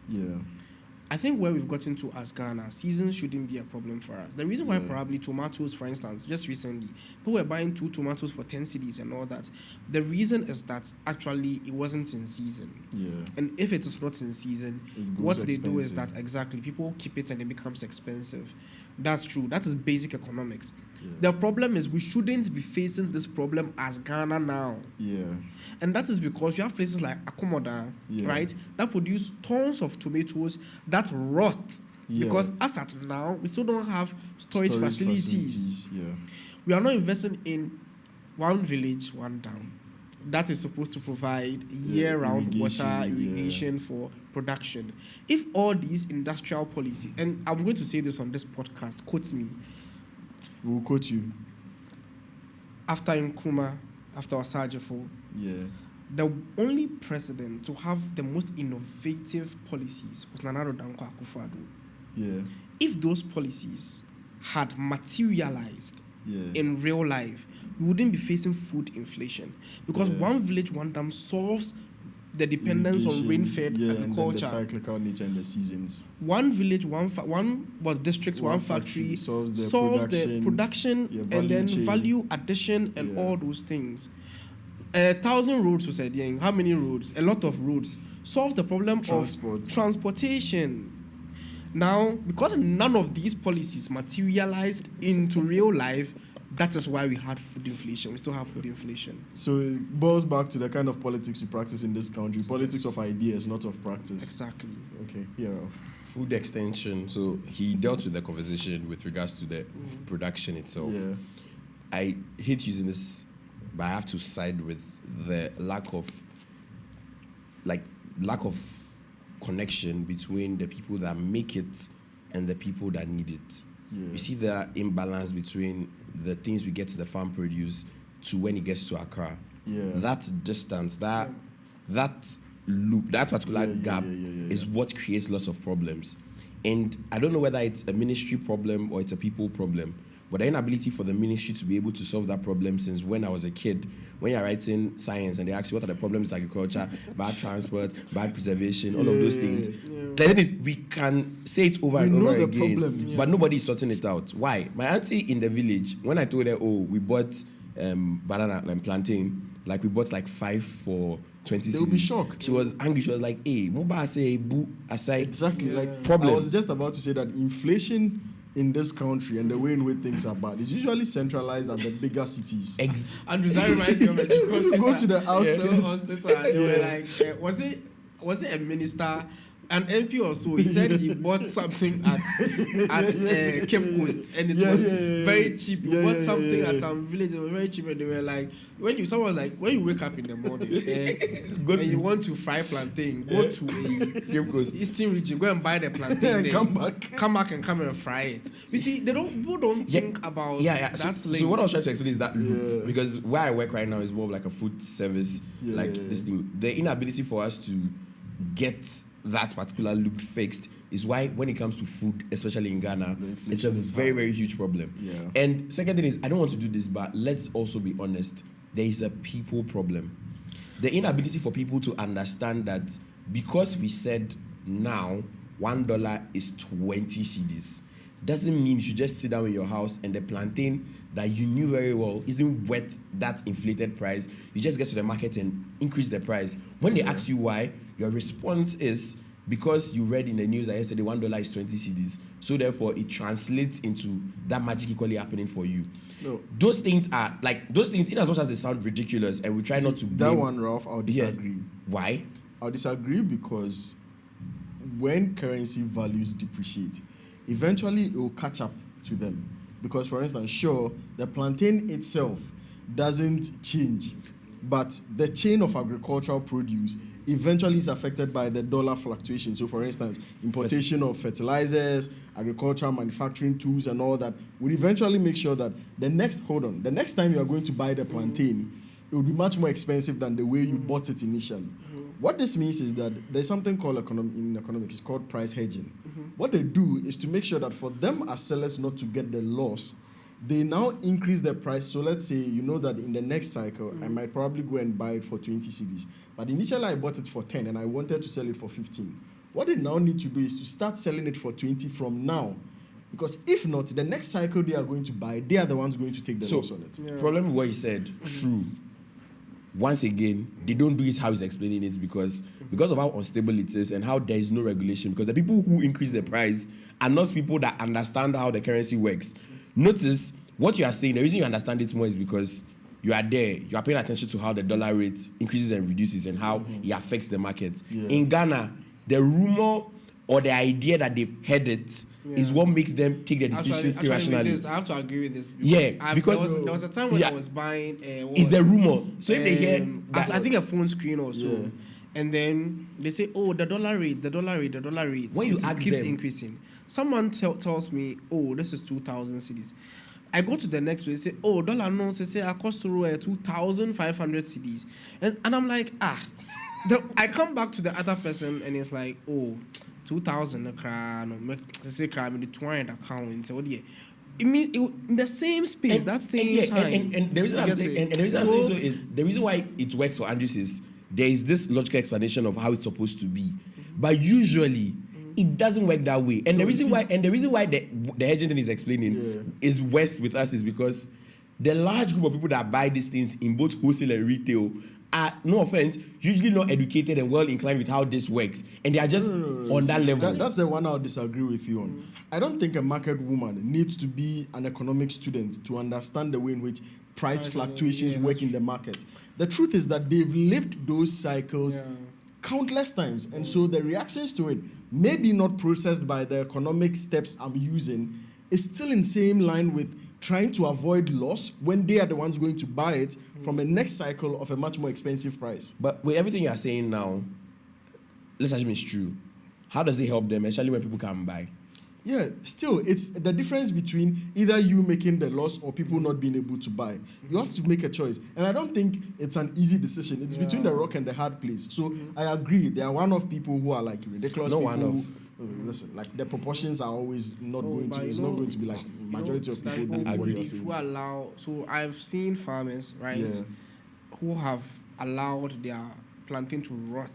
I think where we've gotten to as Ghana, seasons shouldn't be a problem for us. The reason why probably tomatoes, for instance, just recently, people were buying 2 tomatoes for 10 cedis and all that. The reason is that actually it wasn't in season. And if it is not in season, what they do is that people keep it and it becomes expensive. That's true. That is basic economics. The problem is we shouldn't be facing this problem as Ghana now. Yeah. And that is because you have places like Okuadjo, right, that produce tons of tomatoes that rot. Yeah. Because as at now, we still don't have storage facilities. Yeah. We are not investing in one village, one dam. That is supposed to provide year-round irrigation for production. If all these industrial policies, and I'm going to say this on this podcast, quote me. We'll quote you. After Nkrumah, after Osajefo, the only president to have the most innovative policies was Nana Dankwa Akufo-Addo. Yeah. If those policies had materialized in real life, we wouldn't be facing food inflation. Because one village, one dam solves the dependence on rain-fed agriculture. And then the cyclical nature and the seasons. One village, one district, one factory solves the production and then chain. Value addition and all those things. 1,000 roads, we said, how many roads? A lot of roads. Solve the problem of transportation. Now, because none of these policies materialized into real life, that is why we had food inflation. We still have food inflation. So it boils back to the kind of politics we practice in this country. Politics of ideas, not of practice. Exactly. Okay, here off. Food extension. So he dealt with the conversation with regards to the production itself. Yeah. I hate using this, but I have to side with the lack of connection between the people that make it and the people that need it. Yeah. You see the imbalance between the things we get to the farm produce to when it gets to Accra. Yeah. That distance, that loop, that particular gap is what creates lots of problems. And I don't know whether it's a ministry problem or it's a people problem, but the inability for the ministry to be able to solve that problem since when I was a kid, when you're writing science and they ask you what are the problems with agriculture, bad transport, bad preservation, all of those things. The thing is, we can say it over and over again, but nobody is sorting it out. Why? My auntie in the village, when I told her, we bought banana and plantain, like we bought like 5 for 20 cedis. They will be shocked. She was angry. She was like, Muba say boo aside. Exactly. Problem. I was just about to say that inflation in this country and the way in which things are bad is usually centralized at the bigger cities. Andrew, that reminds me of a you go to the outskirts. They were like, was it a minister, an MP or so? He said he bought something at Cape Coast and it was very cheap. He bought something at some village. It was very cheap, and they were like, when you wake up in the morning and you want to fry plantain, go to a Eastern region, go and buy the plantain, come back and fry it. You see, people don't think about that. So what I was trying to explain is that because where I work right now is more of like a food service, this thing. The inability for us to get that particular loop fixed is why when it comes to food, especially in Ghana, it's a very, very huge problem. Yeah. And second thing is, I don't want to do this, but let's also be honest. There is a people problem. The inability for people to understand that because we said now $1 is 20 cedis, doesn't mean you should just sit down in your house and the plantain that you knew very well isn't worth that inflated price. You just get to the market and increase the price. When they ask you why, your response is because you read in the news that yesterday $1 is 20 cedis, so therefore it translates into that magic equally happening for you. No. Those things, in as much as they sound ridiculous, and we try not to blame. That one, Ralph, I'll disagree. Yeah. Why? I'll disagree because when currency values depreciate, eventually it will catch up to them. Because, for instance, sure, the plantain itself doesn't change, but the chain of agricultural produce eventually is affected by the dollar fluctuation. So, for instance, importation of fertilizers, agricultural manufacturing tools and all that would eventually make sure that the next time you are going to buy the plantain, it will be much more expensive than the way you bought it initially. What this means is that there's something called in economics, it's called price hedging. What they do is to make sure that for them as sellers not to get the loss, they now increase the price. So let's say you know that in the next cycle, I might probably go and buy it for 20 cedis. But initially I bought it for 10 and I wanted to sell it for 15. What they now need to do is to start selling it for 20 from now. Because if not, the next cycle they are going to buy, they are the ones going to take the loss on it. Problem with what you said, true. once again, they don't do it how he's explaining it because of how unstable it is and how there is no regulation. Because the people who increase the price are not people that understand how the currency works. Notice what you are saying. The reason you understand it more is because you are there. You are paying attention to how the dollar rate increases and reduces and how it affects the market. Yeah. In Ghana, the rumor or the idea that they've heard it is what makes them take the decisions irrationally. I have to agree with this. Because there was a time when I was buying. It's the rumor. So if they hear, I think a phone screen or so, and then they say, "Oh, the dollar rate." When you ask keeps them, increasing. Someone tells me, "Oh, this is 2,000 cedis." I go to the next place, say, "Oh, dollar notes." They say, "I cost 2,500 cedis," and I'm like, I come back to the other person, and it's like, "Oh, 2,000 they say the 200 account." So what? It means in the same space, that same time. And the reason I'm saying so is the reason why it works for Andrews is there is this logical explanation of how it's supposed to be, but usually it doesn't work that way. And the reason why the agent is explaining is worse with us is because the large group of people that buy these things in both wholesale and retail are, no offense, usually not educated and well inclined with how this works, and they are just on that level. That's the one I'll disagree with you on. I don't think a market woman needs to be an economic student to understand the way in which price fluctuations work in the market. The truth is that they've lived those cycles countless times, and so the reactions to it, maybe not processed by the economic steps I'm using, is still in same line with trying to avoid loss when they are the ones going to buy it from a next cycle of a much more expensive price. But with everything you are saying now, let's assume it's true. How does it help them, especially when people can't buy? Yeah, still, it's the difference between either you making the loss or people not being able to buy. You have to make a choice. And I don't think it's an easy decision. It's between the rock and the hard place. So I agree. There are one of people who are like ridiculous people. Listen, like the proportions are always not going to. It's not going to be like majority of people doing what you're saying. Who allow? So I've seen farmers, right, who have allowed their plantain to rot.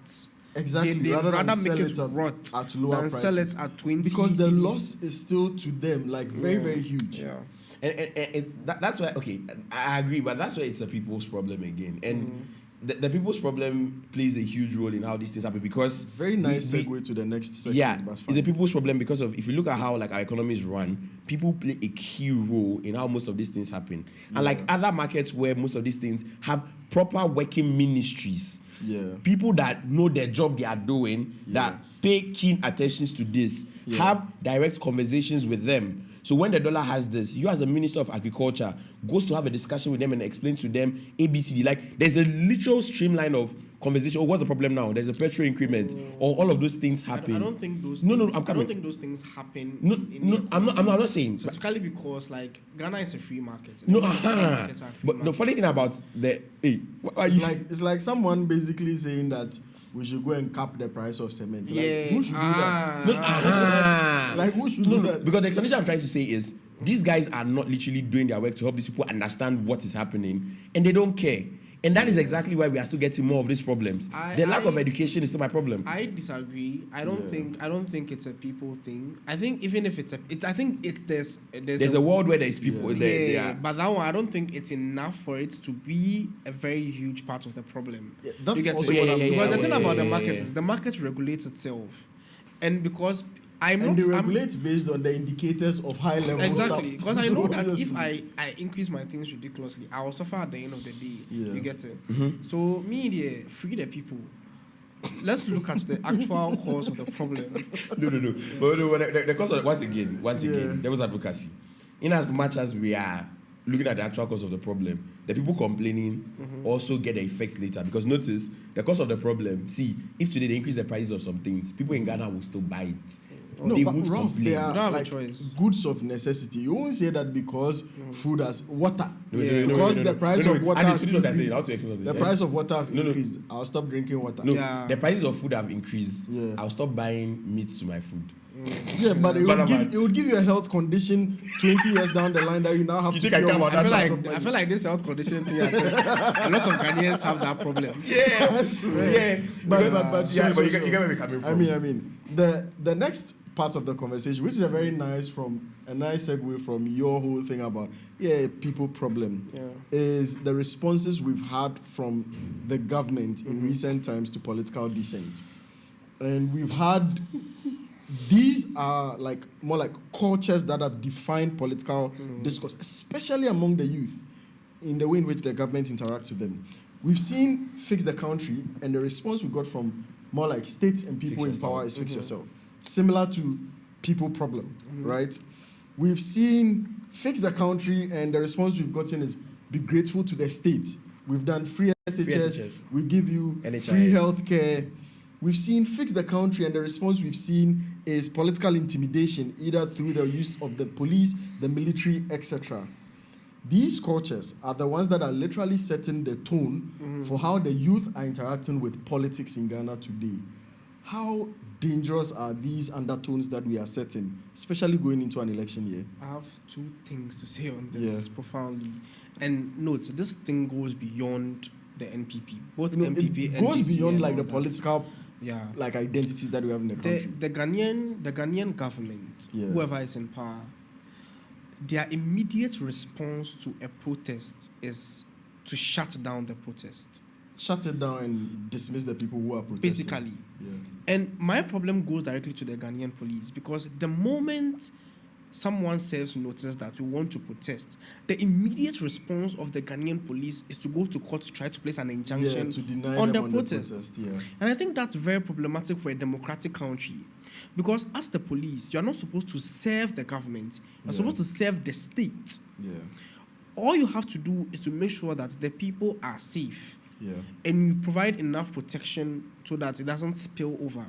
Exactly. They'd rather make it rot at lower than prices. sell it at 20. Because the loss is still to them like very, very huge. Yeah. And that's why, okay, I agree, but that's why it's a people's problem again. And the people's problem plays a huge role in how these things happen because... Very nice segue to the next section. Yeah, it's a people's problem because of, if you look at how like our economy is run, people play a key role in how most of these things happen. And like other markets where most of these things have proper working ministries, people that know their job they are doing, that pay keen attentions to this, have direct conversations with them. So when the dollar has this, you as a Minister of Agriculture goes to have a discussion with them and explain to them ABCD. Like there's a literal streamline of conversation. Oh, what's the problem now? There's a petrol increment, or all of those things happen. I don't think those. No, things, I'm coming. I don't think those things happen. I'm not saying specifically because like Ghana is a free market. But the funny thing about it's like someone basically saying that we should go and cap the price of cement. Like, who should do that? Like, who should do that? Because the explanation I'm trying to say is these guys are not literally doing their work to help these people understand what is happening, and they don't care. And that is exactly why we are still getting more of these problems. The lack of education is still my problem. I disagree. I don't think it's a people thing. I think even if there's a world where there's people there. But that one, I don't think it's enough for it to be a very huge part of the problem. Yeah, that's also because the thing about the market is the market regulates itself, and because they regulate based on the indicators of high level exactly, stuff. because I know that if I increase my things ridiculously, I will suffer at the end of the day. You get it? So media, free the people. Let's look at the actual cause of the problem. No. But the cause of once again, there was advocacy. In as much as we are looking at the actual cause of the problem, the people complaining also get the effects later. Because notice, the cause of the problem, see, if today they increase the prices of some things, people in Ghana will still buy it. No, they but won't complain. They are like goods of necessity. You won't say that because food has water. Because the price of water has increased. The price of water have increased. I'll stop drinking water. The prices of food have increased. I'll stop buying meat to my food. Yeah, but it would give you a health condition 20 years down the line that you now have to deal with. I feel like this health condition thing, a lot of Ghanaians have that problem. But you get where we're coming from. I mean, the next part of the conversation, which is a very nice segue from your whole thing about people problem, is the responses we've had from the government in recent times to political dissent. And we've had, these are more like cultures that have defined political discourse, especially among the youth, in the way in which the government interacts with them. We've seen Fix the Country, and the response we got from more like states and people in power is Fix Yourself. Similar to people problem, right? We've seen Fix the Country, and the response we've gotten is be grateful to the state. We've done free SHS. We give you NHIS. Free healthcare. We've seen Fix the Country, and the response we've seen is political intimidation, either through the use of the police, the military, etc. These cultures are the ones that are literally setting the tone for how the youth are interacting with politics in Ghana today. How dangerous are these undertones that we are setting, especially going into an election year? I have two things to say on this profoundly. And note, this thing goes beyond the NPP. Both NPP it goes NDC beyond and like the that. political identities that we have in the country. The Ghanaian government, whoever is in power, their immediate response to a protest is to shut down the protest. Shut it down and dismiss the people who are protesting. Basically. Yeah. And my problem goes directly to the Ghanaian police, because the moment someone serves notice that we want to protest, the immediate response of the Ghanaian police is to go to court to try to place an injunction to deny on them the protest. And I think that's very problematic for a democratic country, because as the police, you are not supposed to serve the government. You're supposed to serve the state. All you have to do is to make sure that the people are safe. And you provide enough protection so that it doesn't spill over.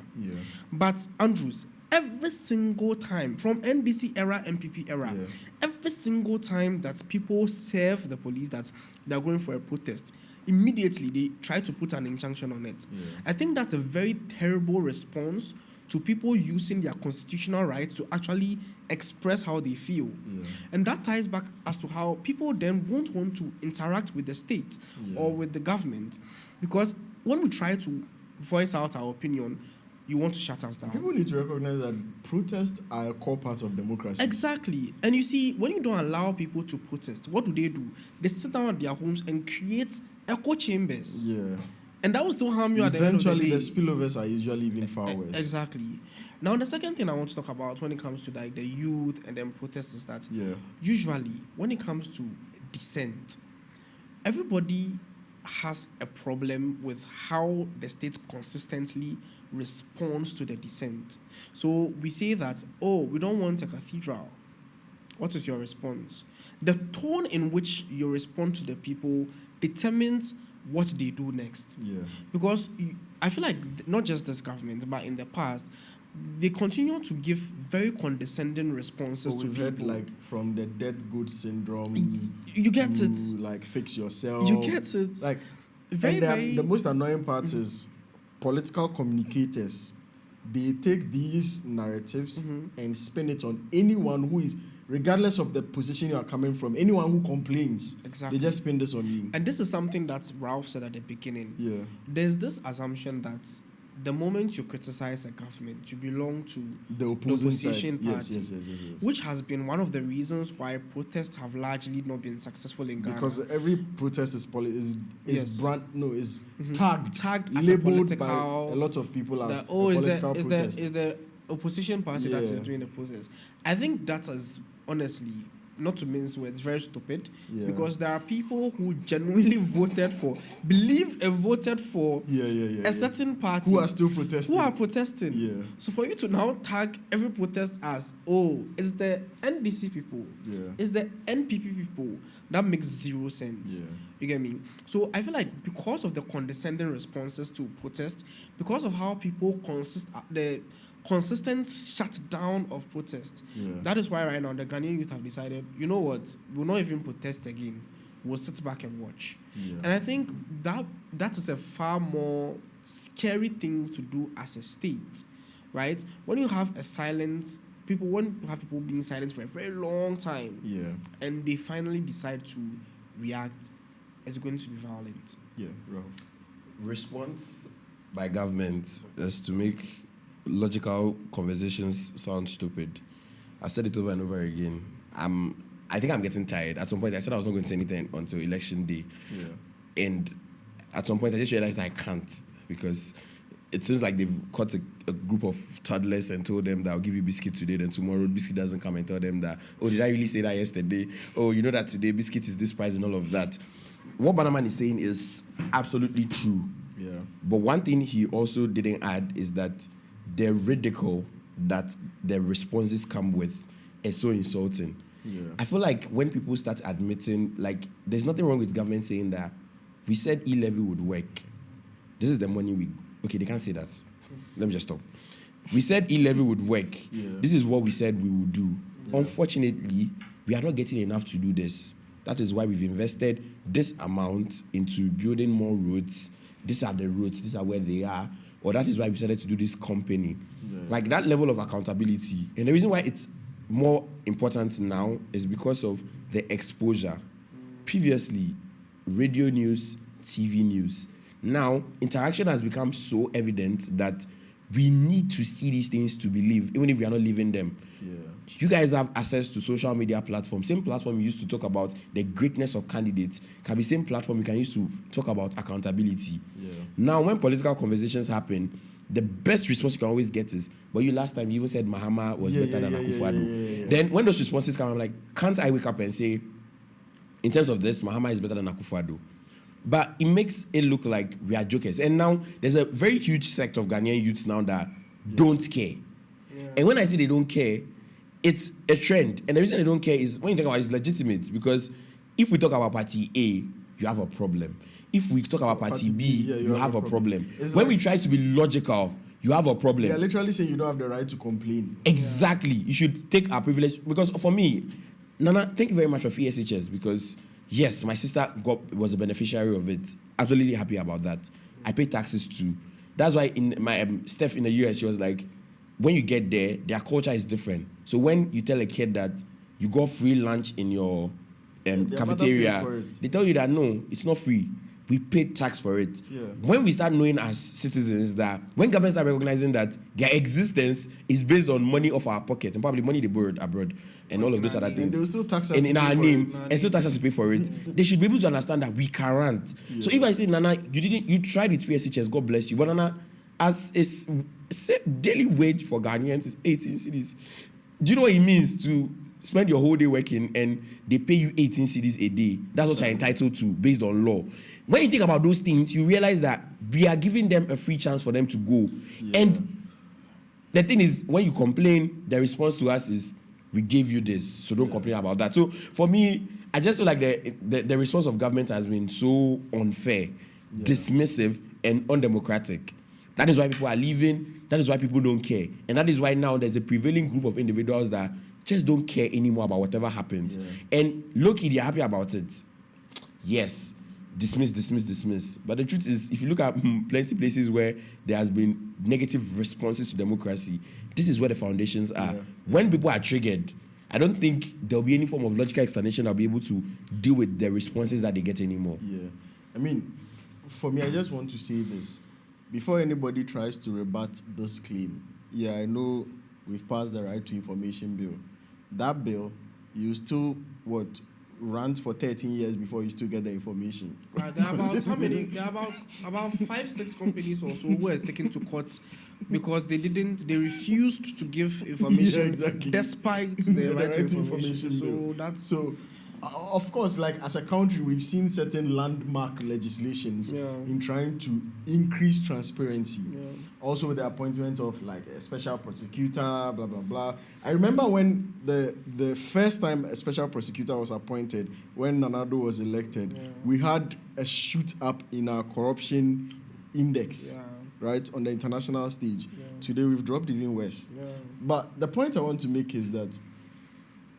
But Andrews, every single time, from NDC era, MPP era, every single time that people serve the police that they're going for a protest, immediately they try to put an injunction on it. I think that's a very terrible response to people using their constitutional rights to actually express how they feel. And that ties back as to how people then won't want to interact with the state or with the government. Because when we try to voice out our opinion, you want to shut us down. People need to recognize that protests are a core part of democracy. Exactly. And you see, when you don't allow people to protest, what do? They sit down at their homes and create echo chambers. And that will still harm you at the end of the day. Eventually, the spillovers are usually even far worse. Exactly. Now, the second thing I want to talk about when it comes to like the youth and then protests is that usually when it comes to dissent, everybody has a problem with how the state consistently responds to the dissent. So we say that, we don't want a cathedral. What is your response? The tone in which you respond to the people determines what they do next. Because I feel like not just this government, but in the past, they continue to give very condescending responses to people. Heard like from the dead good syndrome. You get it. Like fix yourself. You get it. Like the most annoying part is political communicators. They take these narratives and spin it on anyone who is, regardless of the position you are coming from, anyone who complains. Exactly. They just spin this on you. And this is something that Ralph said at the beginning. There's this assumption that the moment you criticize a government, you belong to the opposition party, which has been one of the reasons why protests have largely not been successful in Ghana. Because every protest is tagged, labeled by a lot of people as political protest. Is the opposition party that is doing the protest. I think that is honestly, not to mince words, very stupid, because there are people who genuinely voted for a certain party who are still protesting. So for you to now tag every protest as it's the NDC people, it's the NPP people, that makes zero sense. You get me? So I feel like because of the condescending responses to protests, because of how people the consistent shutdown of protest. That is why right now the Ghanaian youth have decided, you know what, we'll not even protest again. We'll sit back and watch. And I think that is a far more scary thing to do as a state. right? When you have a silence, when you have people being silent for a very long time, and they finally decide to react, it's going to be violent. Yeah, Ralph. Response by government is to make logical conversations sound stupid. I've said it over and over again. I think I'm getting tired. At some point, I said I was not going to say anything until election day. Yeah. And at some point, I just realized I can't, because it seems like they've caught a group of toddlers and told them that I'll give you biscuit today, then tomorrow biscuit doesn't come, and tell them that, oh, did I really say that yesterday? Oh, you know that today biscuit is this price and all of that. What Bannerman is saying is absolutely true. Yeah. But one thing he also didn't add is that the ridicule that the responses come with is so insulting. Yeah. I feel like when people start admitting, like, there's nothing wrong with government saying that we said E-Levy would work. This is the money we... Okay, they can't say that. Let me just stop. We said E-Levy would work. Yeah. This is what we said we would do. Yeah. Unfortunately, we are not getting enough to do this. That is why we've invested this amount into building more roads. These are the roads. These are where they are. Or that is why we decided to do this company. Yeah. Like, that level of accountability. And the reason why it's more important now is because of the exposure. Previously, radio news, TV news. Now, interaction has become so evident that we need to see these things to believe, even if we are not living them. Yeah. You guys have access to social media platforms. Same platform you used to talk about the greatness of candidates can be same platform you can use to talk about accountability. Yeah. Now, when political conversations happen, the best response you can always get is, well, you last time you even said Mahama was better than Akuadjo. Yeah. Then when those responses come, I'm like, can't I wake up and say, in terms of this, Mahama is better than Akuadjo? But it makes it look like we are jokers. And now there's a very huge sect of Ghanaian youths now that don't care. Yeah. And when I say they don't care, it's a trend. And the reason they don't care is, when you talk about it, it's legitimate. Because if we talk about party A, you have a problem. If we talk about party B, you have a problem. When we try to be logical, you have a problem. They're literally saying you don't have the right to complain. Exactly. Yeah. You should take our privilege. Because for me, Nana, thank you very much for ESHS, because yes, my sister was a beneficiary of it. Absolutely happy about that. I pay taxes too. That's why in my Steph in the US, she was like, when you get there, their culture is different. So when you tell a kid that you got free lunch in your cafeteria, they tell you that no, it's not free. We pay tax for it. Yeah. When we start knowing as citizens that when governments start recognizing that their existence is based on money off our pocket and probably money they borrowed abroad and all of those other things, and they will still tax us in our name and still tax us to pay for it, they should be able to understand that we can't. Yeah. So if I say, Nana, you tried with ESHS, God bless you, but Nana, as is daily wage for Ghanaians is 18 cedis. Do you know what it means to spend your whole day working and they pay you 18 cedis a day? That's what you're entitled to based on law. When you think about those things, you realize that we are giving them a free chance for them to go. Yeah. And the thing is, when you complain, the response to us is, we gave you this, so don't complain about that. So for me, I just feel like the response of government has been so unfair, dismissive, and undemocratic. That is why people are leaving. That is why people don't care. And that is why now there's a prevailing group of individuals that just don't care anymore about whatever happens. Yeah. And low-key, they're happy about it. Yes. Dismiss. But the truth is, if you look at plenty places where there has been negative responses to democracy, this is where the foundations are. Yeah. When people are triggered, I don't think there'll be any form of logical explanation that'll be able to deal with the responses that they get anymore. Yeah. I mean, for me, I just want to say this. Before anybody tries to rebut this claim, I know we've passed the Right to Information Bill. That bill, you still, rant for 13 years before you still get the information. There are about how many? There are about 5-6 companies or so who are taken to court because they refused to give information despite the right to information. So of course, like as a country, we've seen certain landmark legislations in trying to increase transparency. Yeah. Also with the appointment of like a special prosecutor, blah, blah, blah. I remember when the first time a special prosecutor was appointed, when Nanado was elected, we had a shoot up in our corruption index, right, on the international stage. Yeah. Today we've dropped even worse. Yeah. But the point I want to make is that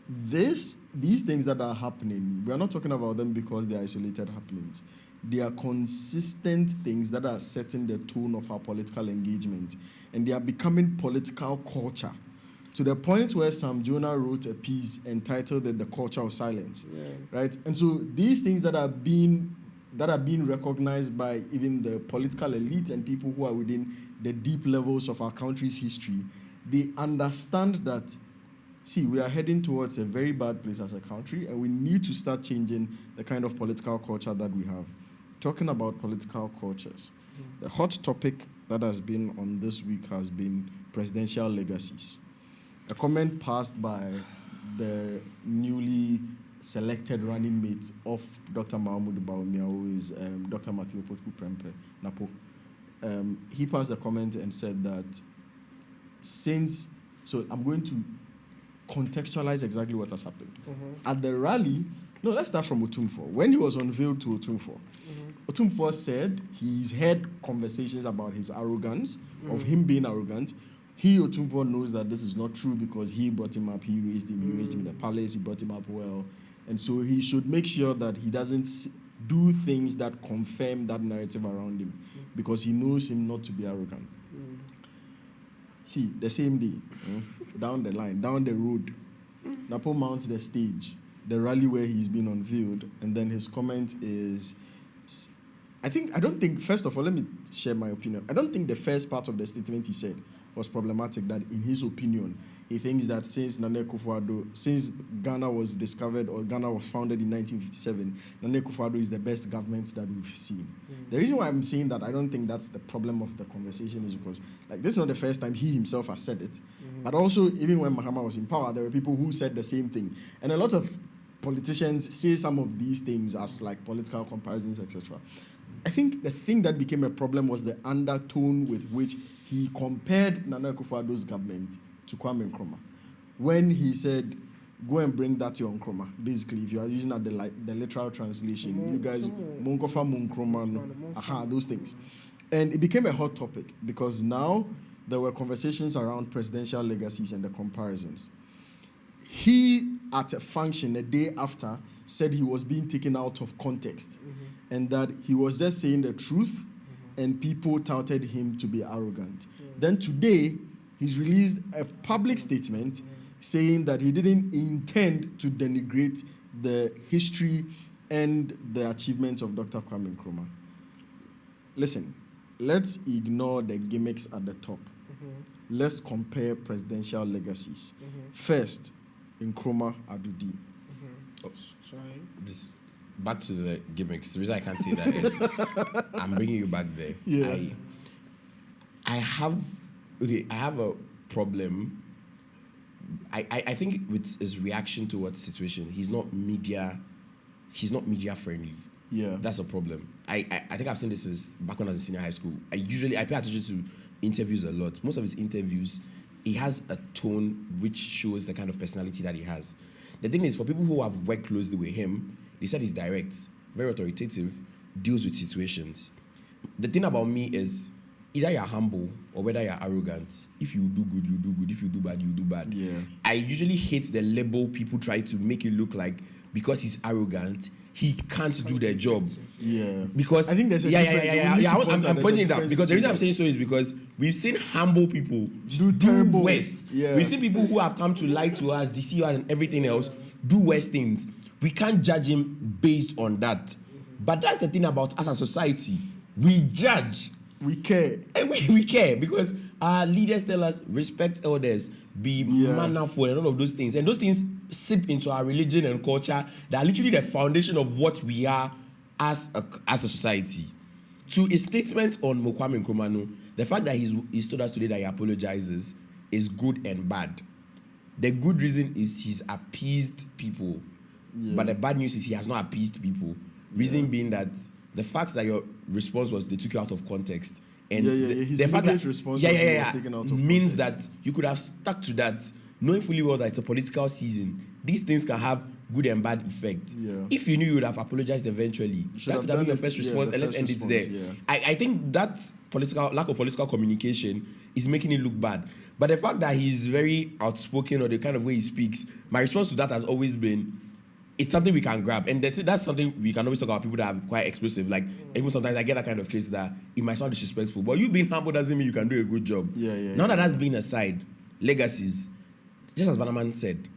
these things that are happening, we are not talking about them because they are isolated happenings. They are consistent things that are setting the tone of our political engagement. And they are becoming political culture. To the point where Sam Jonah wrote a piece entitled The Culture of Silence. Yeah. Right? And so these things that are being recognized by even the political elite and people who are within the deep levels of our country's history, they understand that, see, we are heading towards a very bad place as a country, and we need to start changing the kind of political culture that we have. Talking about political cultures, the hot topic that has been on this week has been presidential legacies. A comment passed by the newly selected running mate of Dr. Mahmoud Bawumia, who is Dr. Matthew Prempe, Napo. He passed a comment and said that so I'm going to contextualize exactly what has happened. At the rally, let's start from Otumfuo. When he was unveiled to Otumfuo, Otumfuo said he's had conversations about his arrogance, of him being arrogant. He, Otumfuo, knows that this is not true because he brought him up, he raised him in the palace, he brought him up well. And so he should make sure that he doesn't do things that confirm that narrative around him because he knows him not to be arrogant. See, the same day, down the line, down the road, Napo mounts the stage, the rally where he's been unveiled, and then his comment is, first of all, let me share my opinion. I don't think the first part of the statement he said was problematic, that in his opinion, he thinks that since Ghana was discovered or Ghana was founded in 1957, Nana Akufo-Addo is the best government that we've seen. The reason why I'm saying that I don't think that's the problem of the conversation is because this is not the first time he himself has said it. But also, even when Mahama was in power, there were people who said the same thing. And a lot of politicians say some of these things as political comparisons, etc. I think the thing that became a problem was the undertone with which he compared Nana Akufo-Addo's government to Kwame Nkrumah. When he said, go and bring that to your Nkrumah. Basically, if you are using the literal translation, you guys, Munkofa Nkrumah, those things. And it became a hot topic because now there were conversations around presidential legacies and the comparisons. He, at a function a day after, said he was being taken out of context and that he was just saying the truth and people touted him to be arrogant. Then today, he's released a public statement saying that he didn't intend to denigrate the history and the achievements of Dr. Kwame Nkrumah. Listen, let's ignore the gimmicks at the top. Let's compare presidential legacies. First, Nkrumah Adudi. Oh, sorry. Back to the gimmicks. The reason I can't say that is I'm bringing you back there. Yeah. I have a problem. I think with his reaction towards the situation, he's not media friendly. Yeah. That's a problem. I think I've seen this since back when I was in senior high school. I pay attention to interviews a lot. Most of his interviews, he has a tone which shows the kind of personality that he has. The thing is, for people who have worked closely with him, they said he's direct, very authoritative, deals with situations. The thing about me is, either you're humble or whether you're arrogant. If you do good, you do good. If you do bad, you do bad. Yeah. I usually hate the label people try to make it look like because he's arrogant, he can't do the job. Yeah. Because I think there's a I'm pointing it out because the reason I'm saying so is because we've seen humble people do worse. Yeah. We've seen people who have come to lie to us, deceive us, and everything else do worse things. We can't judge him based on that. But that's the thing about us as a society. We judge. We care. And we care because our leaders tell us respect elders, be mannerful, and all of those things. And those things seep into our religion and culture that are literally the foundation of what we are as a society. To his statement on Kwame Nkrumah, the fact that he's told us today that he apologizes is good and bad. The good reason is he's appeased people. Yeah. But the bad news is he has not appeased people. Reason being that the fact that your response was they took you out of context. And the fact that response was taken out of means context. that you could have stuck to that, knowing fully well that it's a political season. These things can have good and bad effect. Yeah. If you knew you would have apologized eventually, that would have been your first response, and let's end it there. Yeah. I think that lack of political communication is making it look bad. But the fact that he's very outspoken or the kind of way he speaks, my response to that has always been, it's something we can grab, and that's something we can always talk about. People that are quite explosive, like even sometimes I get that kind of trait that it might sound disrespectful, but you being humble doesn't mean you can do a good job. Now that that's being aside, legacies, just as Bannerman said,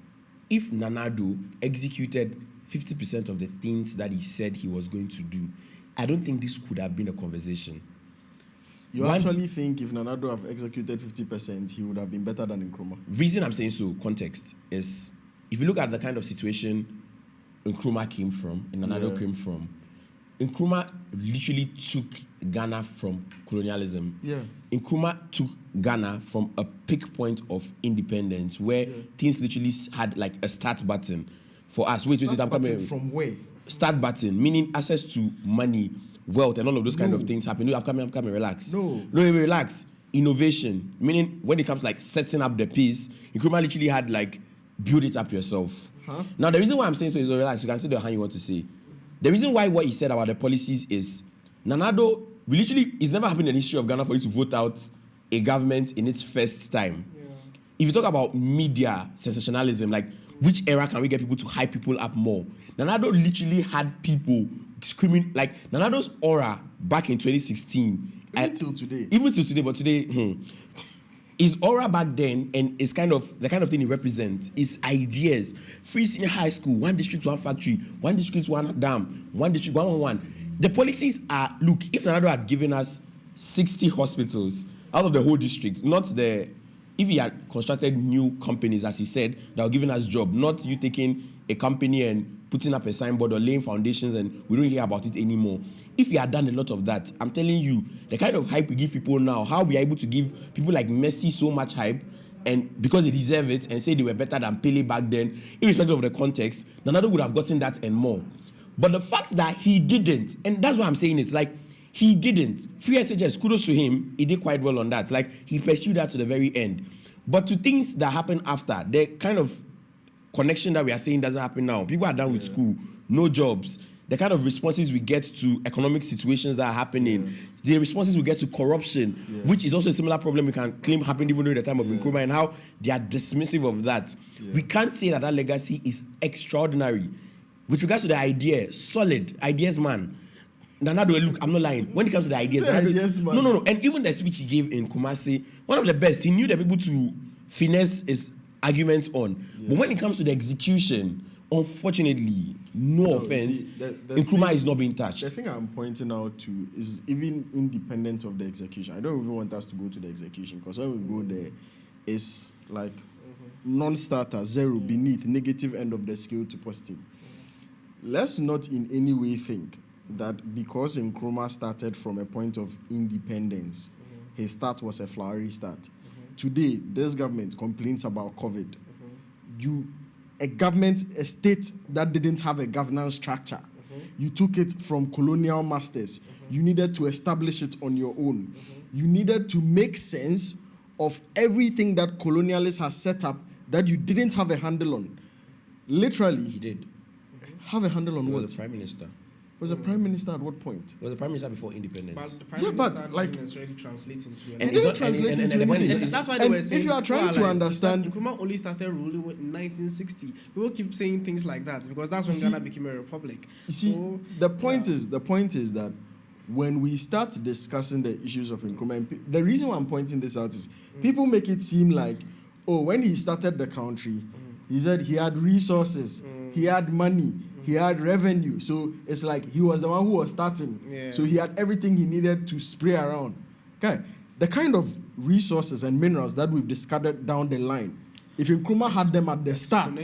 if Nanado executed 50% of the things that he said he was going to do, I don't think this could have been a conversation. You actually think if Nanado have executed 50%, he would have been better than Nkrumah? Reason I'm saying so, context, is if you look at the kind of situation Nkrumah came from, and Nanado came from, Nkrumah literally took Ghana from colonialism. Nkrumah took Ghana from a peak point of independence where things literally had like a start button for us. Wait, I'm coming. From where? Start button, meaning access to money, wealth, and all of those kind of things happen. No, I'm coming, relax. No, relax. Innovation, meaning when it comes to like setting up the piece, Nkrumah literally had like build it up yourself. Now, the reason why I'm saying so is relax. You can say the hand you want to say. The reason why what he said about the policies is Nanado, literally, it's never happened in the history of Ghana for you to vote out a government in its first time. If you talk about media sensationalism, like which era can we get people to hype people up more? Nanado literally had people screaming, like Nanado's aura back in 2016. Even till today, but today, his aura back then, and it's kind of the kind of thing he represents, is ideas. Free senior high school, one district, one factory, one district, one dam, one district, one. The policies are, look, if Nanado had given us 60 hospitals out of the whole district, if he had constructed new companies, as he said, that were giving us job, not you taking a company and putting up a signboard or laying foundations and we don't hear about it anymore. If he had done a lot of that, I'm telling you, the kind of hype we give people now, how we are able to give people like Messi so much hype, and because they deserve it, and say they were better than Pele back then, irrespective of the context, Nanado would have gotten that and more. But the fact that he didn't, and that's why I'm saying it's like, he didn't. Free SHS, kudos to him, he did quite well on that. Like, he pursued that to the very end. But to things that happen after, the kind of connection that we are saying doesn't happen now. People are done with school, no jobs. The kind of responses we get to economic situations that are happening, the responses we get to corruption, which is also a similar problem we can claim happened even during the time of Nkrumah, and how they are dismissive of that. We can't say that legacy is extraordinary. With regards to the idea, solid ideas, man. Nanado, look, I'm not lying. When it comes to the ideas, no. And even the speech he gave in Kumasi, one of the best. He knew the people to finesse his arguments on. But when it comes to the execution, unfortunately, no offense, Nkrumah is not being touched. The thing I'm pointing out to is even independent of the execution. I don't even want us to go to the execution, because when we go there, it's like non-starter, zero, beneath, negative end of the scale to positive. Let's not in any way think that because Nkrumah started from a point of independence, his start was a flowery start. Today, this government complains about COVID. A state that didn't have a governance structure, you took it from colonial masters. You needed to establish it on your own. You needed to make sense of everything that colonialists has set up that you didn't have a handle on. Literally. He did. Have a handle on what? He was the prime minister. Was a prime minister at what point? He was the prime minister before independence. But the prime minister doesn't necessarily translate into anything. It didn't translate into anything. And that's why they were saying, if you are trying to understand, Nkrumah only started ruling in 1960. People keep saying things like that because that's when Ghana became a republic. You see, the point is that when we start discussing the issues of Nkrumah, the reason why I'm pointing this out is people make it seem like, when he started the country, he said he had resources, he had money, he had revenue. So it's like he was the one who was starting. So he had everything he needed to spray around. Okay, the kind of resources and minerals that we've discarded down the line, if Nkrumah had them at the start,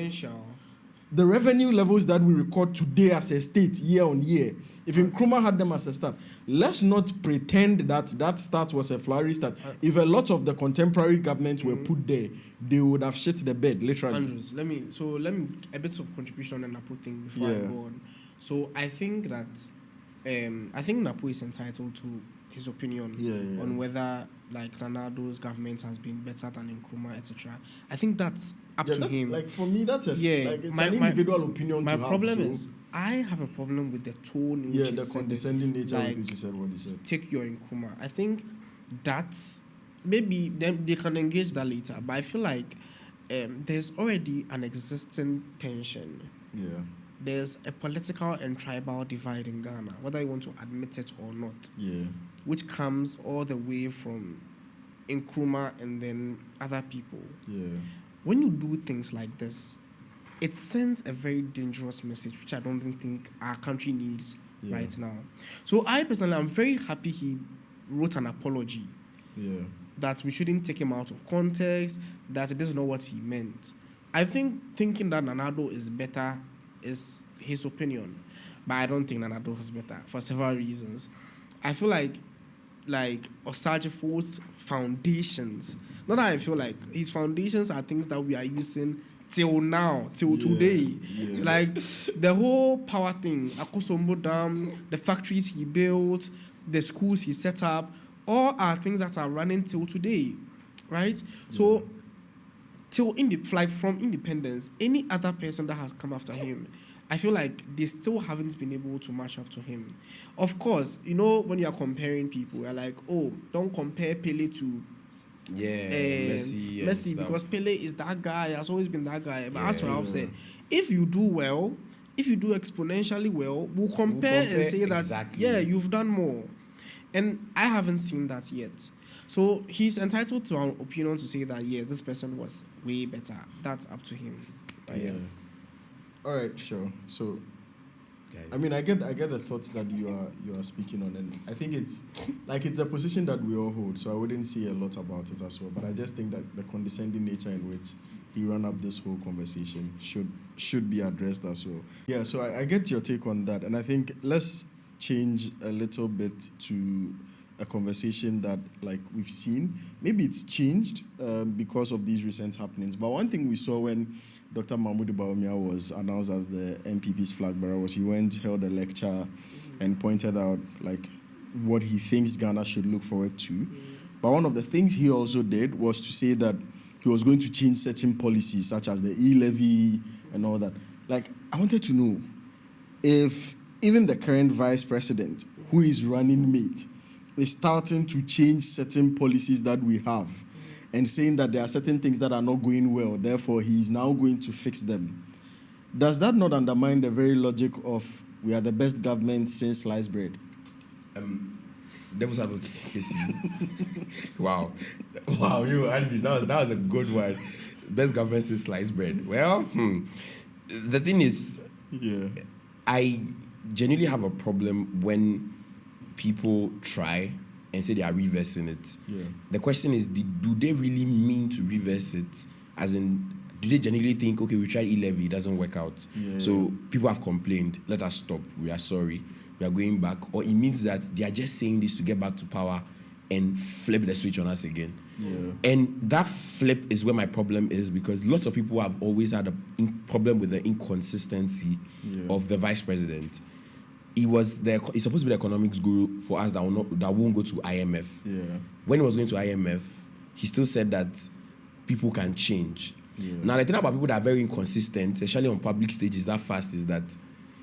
the revenue levels that we record today as a state year on year, if Nkrumah had them as a start, let's not pretend that start was a flowery start. If a lot of the contemporary governments were put there, they would have shit the bed, literally. Andrews, let me a bit of contribution on the Napo thing before I go on. So I think that Napo is entitled to his opinion on whether like Nanado's government has been better than Nkrumah, etc. I think that's up to him. Like for me, that's it's an individual opinion. My problem is I have a problem with the tone. The condescending nature of which you said what he said. Take your Nkrumah. I think that's maybe they can engage that later, but I feel like there's already an existing tension there's a political and tribal divide in Ghana, whether you want to admit it or not. Yeah. Which comes all the way from Nkrumah and then other people. Yeah. When you do things like this, it sends a very dangerous message, which I don't even think our country needs right now. So I personally, I'm very happy he wrote an apology. Yeah. That we shouldn't take him out of context, that it is not what he meant. I think thinking that Nanado is better is his opinion, but I don't think Nanado is better for several reasons. I feel like Osagyefo's foundations, not that I feel like his foundations are things that we are using till now, till today. Yeah. Like the whole power thing, Akosombo Dam, the factories he built, the schools he set up, all are things that are running till today, right? So till from independence, any other person that has come after him, I feel like they still haven't been able to match up to him. Of course, you know, when you are comparing people, you're like, oh, don't compare Pele to Messi because Pele is that guy, has always been that guy. But as Ralph said, if you do well, if you do exponentially well, we'll compare and say that, you've done more. And I haven't seen that yet. So he's entitled to an opinion to say that, this person was way better. That's up to him. But all right, sure. So, I mean, I get the thoughts that you are speaking on, and I think it's a position that we all hold. So I wouldn't say a lot about it as well. But I just think that the condescending nature in which he ran up this whole conversation should be addressed as well. Yeah. So I get your take on that, and I think let's change a little bit to a conversation that we've seen. Maybe it's changed because of these recent happenings. But one thing we saw when Dr. Mahmoud Bawumia was announced as the NPP's flag bearer was he held a lecture and pointed out what he thinks Ghana should look forward to. But one of the things he also did was to say that he was going to change certain policies such as the E-Levy and all that. I wanted to know if even the current vice president, who is running mate, is starting to change certain policies that we have and saying that there are certain things that are not going well, therefore he is now going to fix them. Does that not undermine the very logic of we are the best government since sliced bread? Devil's advocate, Casey. Wow, you Andrew, that was a good one. Best government since sliced bread. Well, the thing is, I genuinely have a problem when people try and say they are reversing it. The question is, do they really mean to reverse it? As in, do they genuinely think, okay, we tried E-Levy, it doesn't work out, so people have complained, let us stop, we are sorry, we are going back? Or it means that they are just saying this to get back to power and flip the switch on us again? And that flip is where my problem is, because lots of people have always had a problem with the inconsistency of the vice president. He's supposed to be the economics guru for us that won't go to IMF. When he was going to IMF, he still said that people can change. Now, the thing about people that are very inconsistent, especially on public stages that fast, is that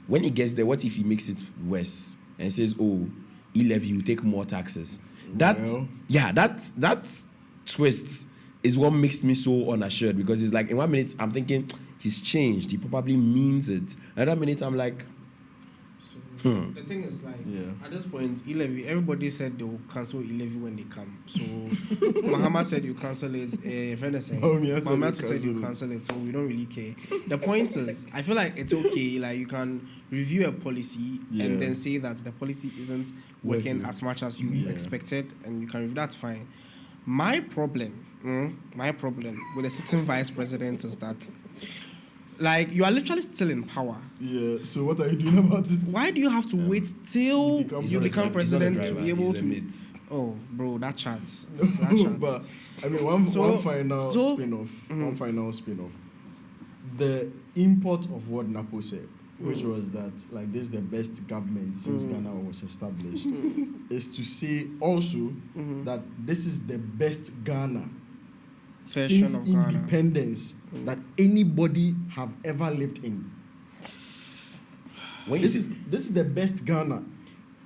when he gets there, what if he makes it worse and says, oh, E-Levy, you take more taxes? That twist is what makes me so unassured, because it's in 1 minute I'm thinking he's changed, he probably means it. Another minute I'm like, The thing is, at this point, E-Levy, everybody said they will cancel E-Levy when they come. So, Muhammad said you cancel it. Muhammad said you cancel it, so we don't really care. The point is, I feel like it's okay. You can review a policy and then say that the policy isn't working as much as you expected, and you can review. That's fine. My problem with the sitting vice president is that, you are literally still in power. So what are you doing about it? Why do you have to wait till you become president to be able to? Oh, bro, that chance. But I mean, one final spin-off. The import of what Napo said, which was that this is the best government since Ghana was established, is to say also that this is the best Ghana since independence that anybody have ever lived in. This is the best Ghana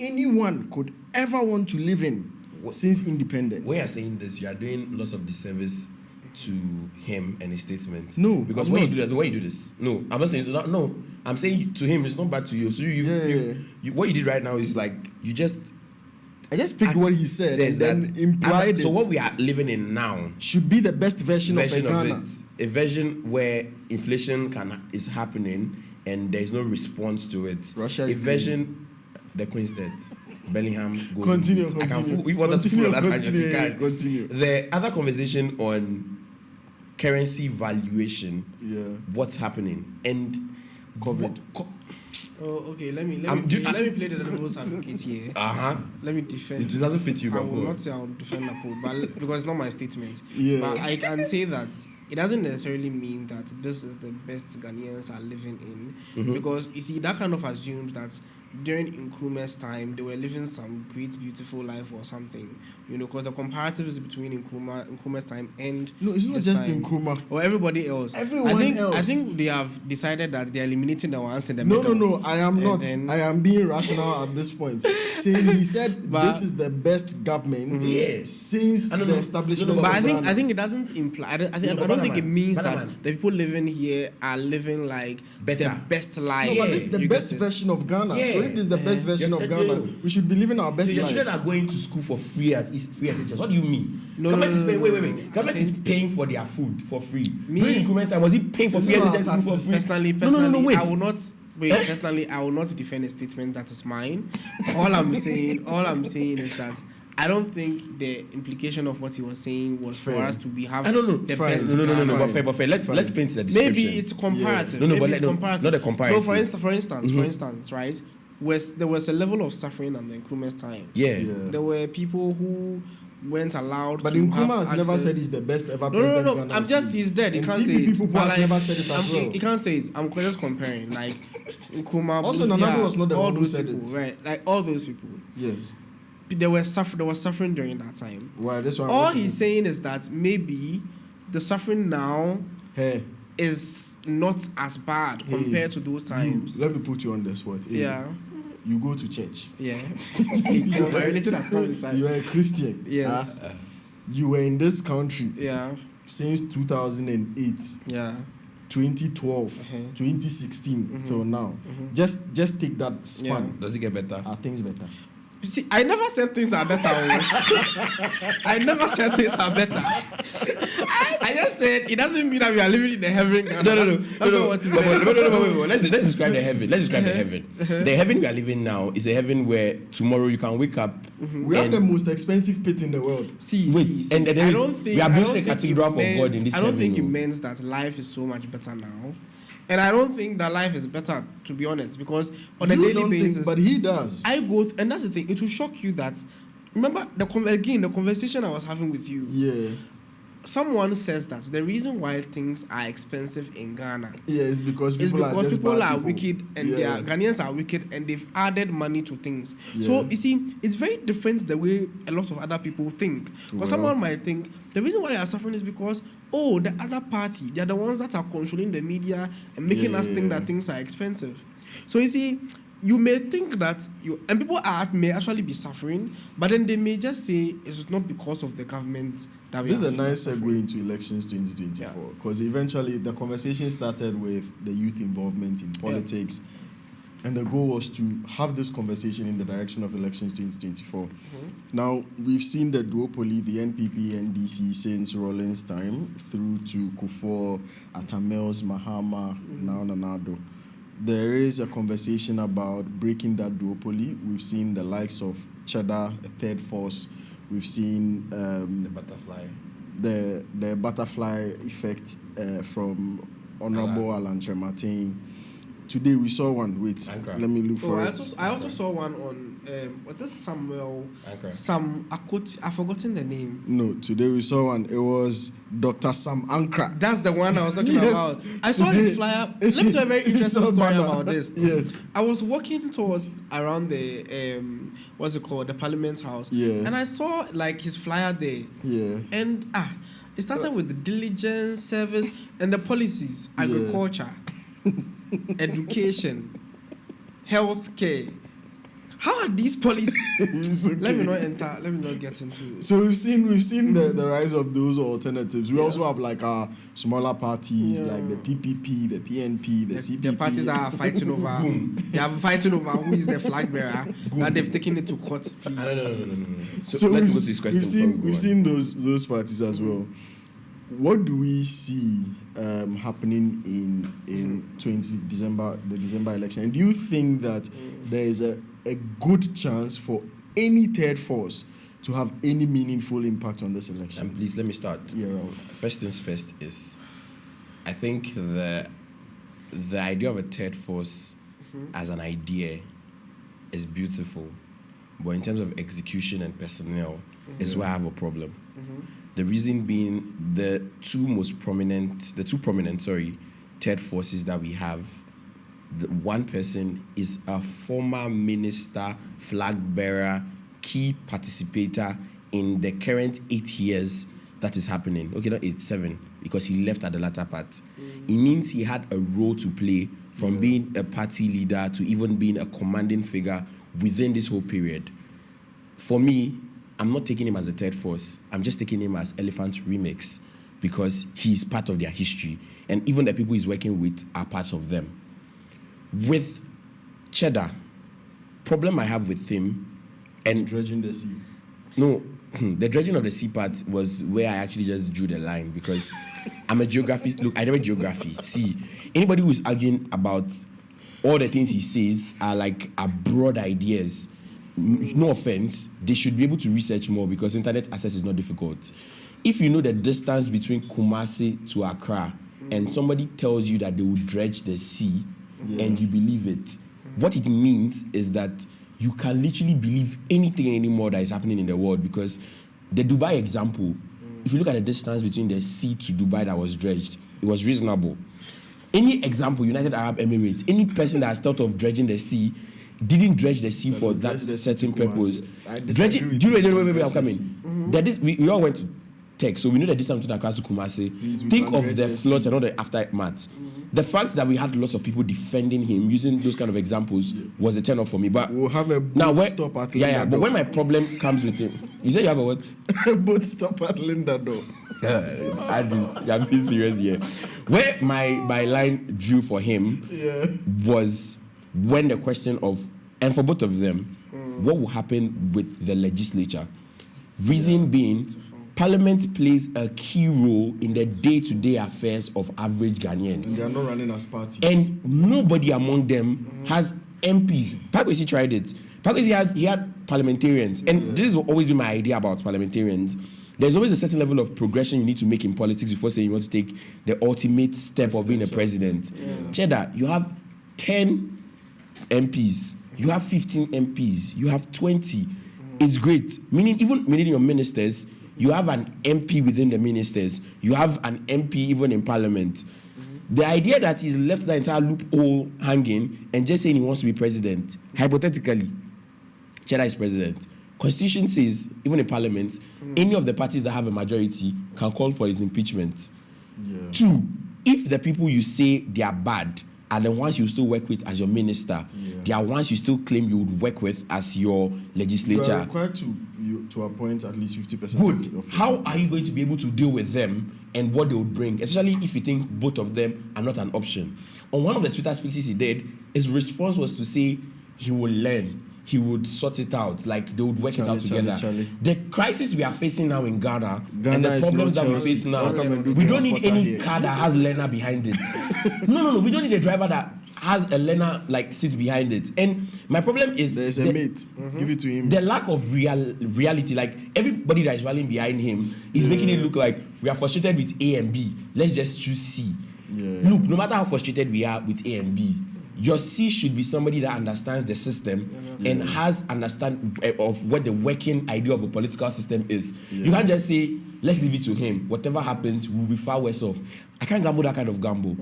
anyone could ever want to live in since independence. When you're saying this, you are doing lots of disservice to him and his statement. No, because I'm when not. you do that, when you do this, no, I'm not saying it's not. No, I'm saying to him, it's not bad to you. So you what you did right now is like you just. I just picked what he said and then implied so what we are living in now should be the best version of Ghana. A version where inflation is happening and there is no response to it. Russia. A version, the Queen's dead. Bellingham. Continue. We want us to follow that. Continue. The other conversation on currency valuation. Yeah. What's happening and COVID. Oh, okay. Let me play the devil's advocate here. Let me defend. It doesn't fit you. I will not say I will defend Napo, but because it's not my statement. Yeah. But I can say that it doesn't necessarily mean that this is the best Ghanaians are living in, because you see that kind of assumes that during Nkrumah's time they were living some great beautiful life or something, because the comparative is between Nkrumah's time and it's not just Nkrumah or everybody else. I think they have decided that they are eliminating the ones in the middle. No, I am not. I am being rational at this point. Saying he said this is the best government since the establishment. But I think it doesn't imply. I don't think it means that the people living here are living like better, the best life. No, but this is the best version of Ghana. So if this is the best version of Ghana, we should be living our best lives. Your children are going to school for free as teachers. What do you mean? Government is paying. Wait. Government is paying for their food for free. During Nkrumah's time, was he paying for free as teachers for free? Personally, wait. I will not. Personally, I will not defend a statement that is mine. All I'm saying is that I don't think the implication of what he was saying was for us to be having the best. No. But fair. Let's paint the description. Maybe it's comparative. Yeah. Maybe it's comparative. Not a comparative. So for instance, right? There was a level of suffering on the Nkrumah's time. Yeah. There were people who weren't allowed but to Nkrumah has have never access. said he's the best ever president. No. I'm just he's dead. He can't say it. People who have never said it as well. He can't say it. I'm just comparing like Nkrumah. Also, Nana was not the one who said people, it. right? Like all those people. Yes. There was suffering during that time. Why? This one. All he's saying is that maybe the suffering now is not as bad compared to those times. Let me put you on the spot. Yeah. You go to church. Yeah. My religion has come inside. You are a Christian. Yes. You were in this country. Yeah. Since 2008. Yeah. 2012, 2016 till now. Just take that span. Yeah. Does it get better? Are things better? See, I never said things are better. I never said things are better. I just said it doesn't mean that we are living in the heaven. No. Let's describe the heaven. Let's describe the heaven. The heaven we are living now is a heaven where tomorrow you can wake up. We have the most expensive pit in the world. And I don't think we are building a cathedral for God in this heaven. I don't think it means that life is so much better now. And I don't think that life is better, to be honest, because on a daily basis, but he does. I go, and that's the thing. It will shock you that. Remember the conversation I was having with you. Yeah. Someone says that the reason why things are expensive in Ghana is because people are wicked and their Ghanaians are wicked and they've added money to things. Yeah. So you see, it's very different the way a lot of other people think. Because someone might think the reason why you are suffering is because the other party, they're the ones that are controlling the media and making us think that things are expensive. So you see, you may think that and people may actually be suffering, but then they may just say it's not because of the government that we. This is a nice segue into elections 2024 because eventually the conversation started with the youth involvement in politics, and the goal was to have this conversation in the direction of elections 2024. Now we've seen the duopoly, the NPP, NDC since Rawlings' time through to Kufuor, Atamels, Mahama, now Nanado. There is a conversation about breaking that duopoly. We've seen the likes of Cheddar, a third force. We've seen the butterfly. The butterfly effect from Honorable Alan Martin. Today we saw one. Wait, let me look for it. I also saw one on what's this Samuel? I've forgotten the name. No, today we saw one. It was Dr. Sam Ankra. That's the one I was talking about. I saw his flyer. Let me tell you a very interesting story about this. Yes. I was walking around the what's it called, the Parliament House. Yeah. And I saw like his flyer there. Yeah. And it started with the diligence, service, and the policies, agriculture, education, healthcare, How are these policies? Okay. Let me not get into. So we've seen the rise of those alternatives. We also have like our smaller parties like the PPP, the PNP, the CPP. The parties that are fighting over. They are fighting over who is the flag bearer. That they've taken it to court. Please. No. So let's go to this question. We've seen those parties as well. What do we see happening in the December election? And do you think that there is a good chance for any third force to have any meaningful impact on this election? And please let me start. Yeah, right. First things first is, I think the idea of a third force as an idea is beautiful, but in terms of execution and personnel, is where I have a problem. The reason being the two prominent third forces that we have. The one person is a former minister, flag bearer, key participator in the current 8 years that is happening. Okay, not 8, 7, because he left at the latter part. It means he had a role to play from being a party leader to even being a commanding figure within this whole period. For me, I'm not taking him as a third force. I'm just taking him as Elephant Remix because he's part of their history. And even the people he's working with are part of them. With Cheddar, problem I have with him, and dredging the sea. No, the dredging of the sea part was where I actually just drew the line because I'm a geography. Look, I never geography. See, anybody who's arguing about all the things he says are broad ideas. No offense, they should be able to research more because internet access is not difficult. If you know the distance between Kumasi to Accra, and somebody tells you that they will dredge the sea. And you believe it. What it means is that you can literally believe anything anymore that is happening in the world because the Dubai example, if you look at the distance between the sea to Dubai that was dredged, it was reasonable. Any example, United Arab Emirates, any person that has thought of dredging the sea didn't dredge the sea for that certain purpose. Dredging, do you know where I'm coming? We all went to tech, so we know the distance between Accra to Kumasi. Think of the floods and all the aftermath. The fact that we had lots of people defending him using those kind of examples was a turn off for me. But we'll have a boat stop at Linda. Yeah, but when my problem comes with him, you say you have a what? A boat stop at Linda door. I'm being serious here. Where my line drew for him was when the question of, and for both of them, what will happen with the legislature? Reason being, Parliament plays a key role in the day-to-day affairs of average Ghanaians. They are not running as parties. And nobody among them has MPs. Pakwesi tried it. Pakwesi he had parliamentarians. And this has always been my idea about parliamentarians. There's always a certain level of progression you need to make in politics before saying you want to take the ultimate step of being a president. Cheddar, you have 10 MPs. You have 15 MPs. You have 20. It's great. Meaning your ministers, you have an MP within the ministers. You have an MP even in parliament. The idea that he's left the entire loophole hanging and just saying he wants to be president, hypothetically, Cheddar is president. Constitution says, even in parliament, any of the parties that have a majority can call for his impeachment. 2, if the people you say they are bad are the ones you still work with as your minister, they are ones you still claim you would work with as your legislature. You are required to appoint at least 50%. Good. How are you going to be able to deal with them and what they would bring, especially if you think both of them are not an option? On one of the Twitter speeches he did, his response was to say he will learn, he would sort it out, like they would work it out together. The crisis we are facing now in Ghana and the problems that we face now, we don't need any car that has learner behind it. No, we don't need a driver that has a learner sits behind it. And my problem is there's a mate. Give it to him. The lack of reality, everybody that is rallying behind him is making it look like we are frustrated with A and B. Let's just choose C. Look, no matter how frustrated we are with A and B, your C should be somebody that understands the system and has understand of what the working idea of a political system is. You can't just say, let's leave it to him. Whatever happens, we'll be far worse off. I can't gamble that kind of gamble.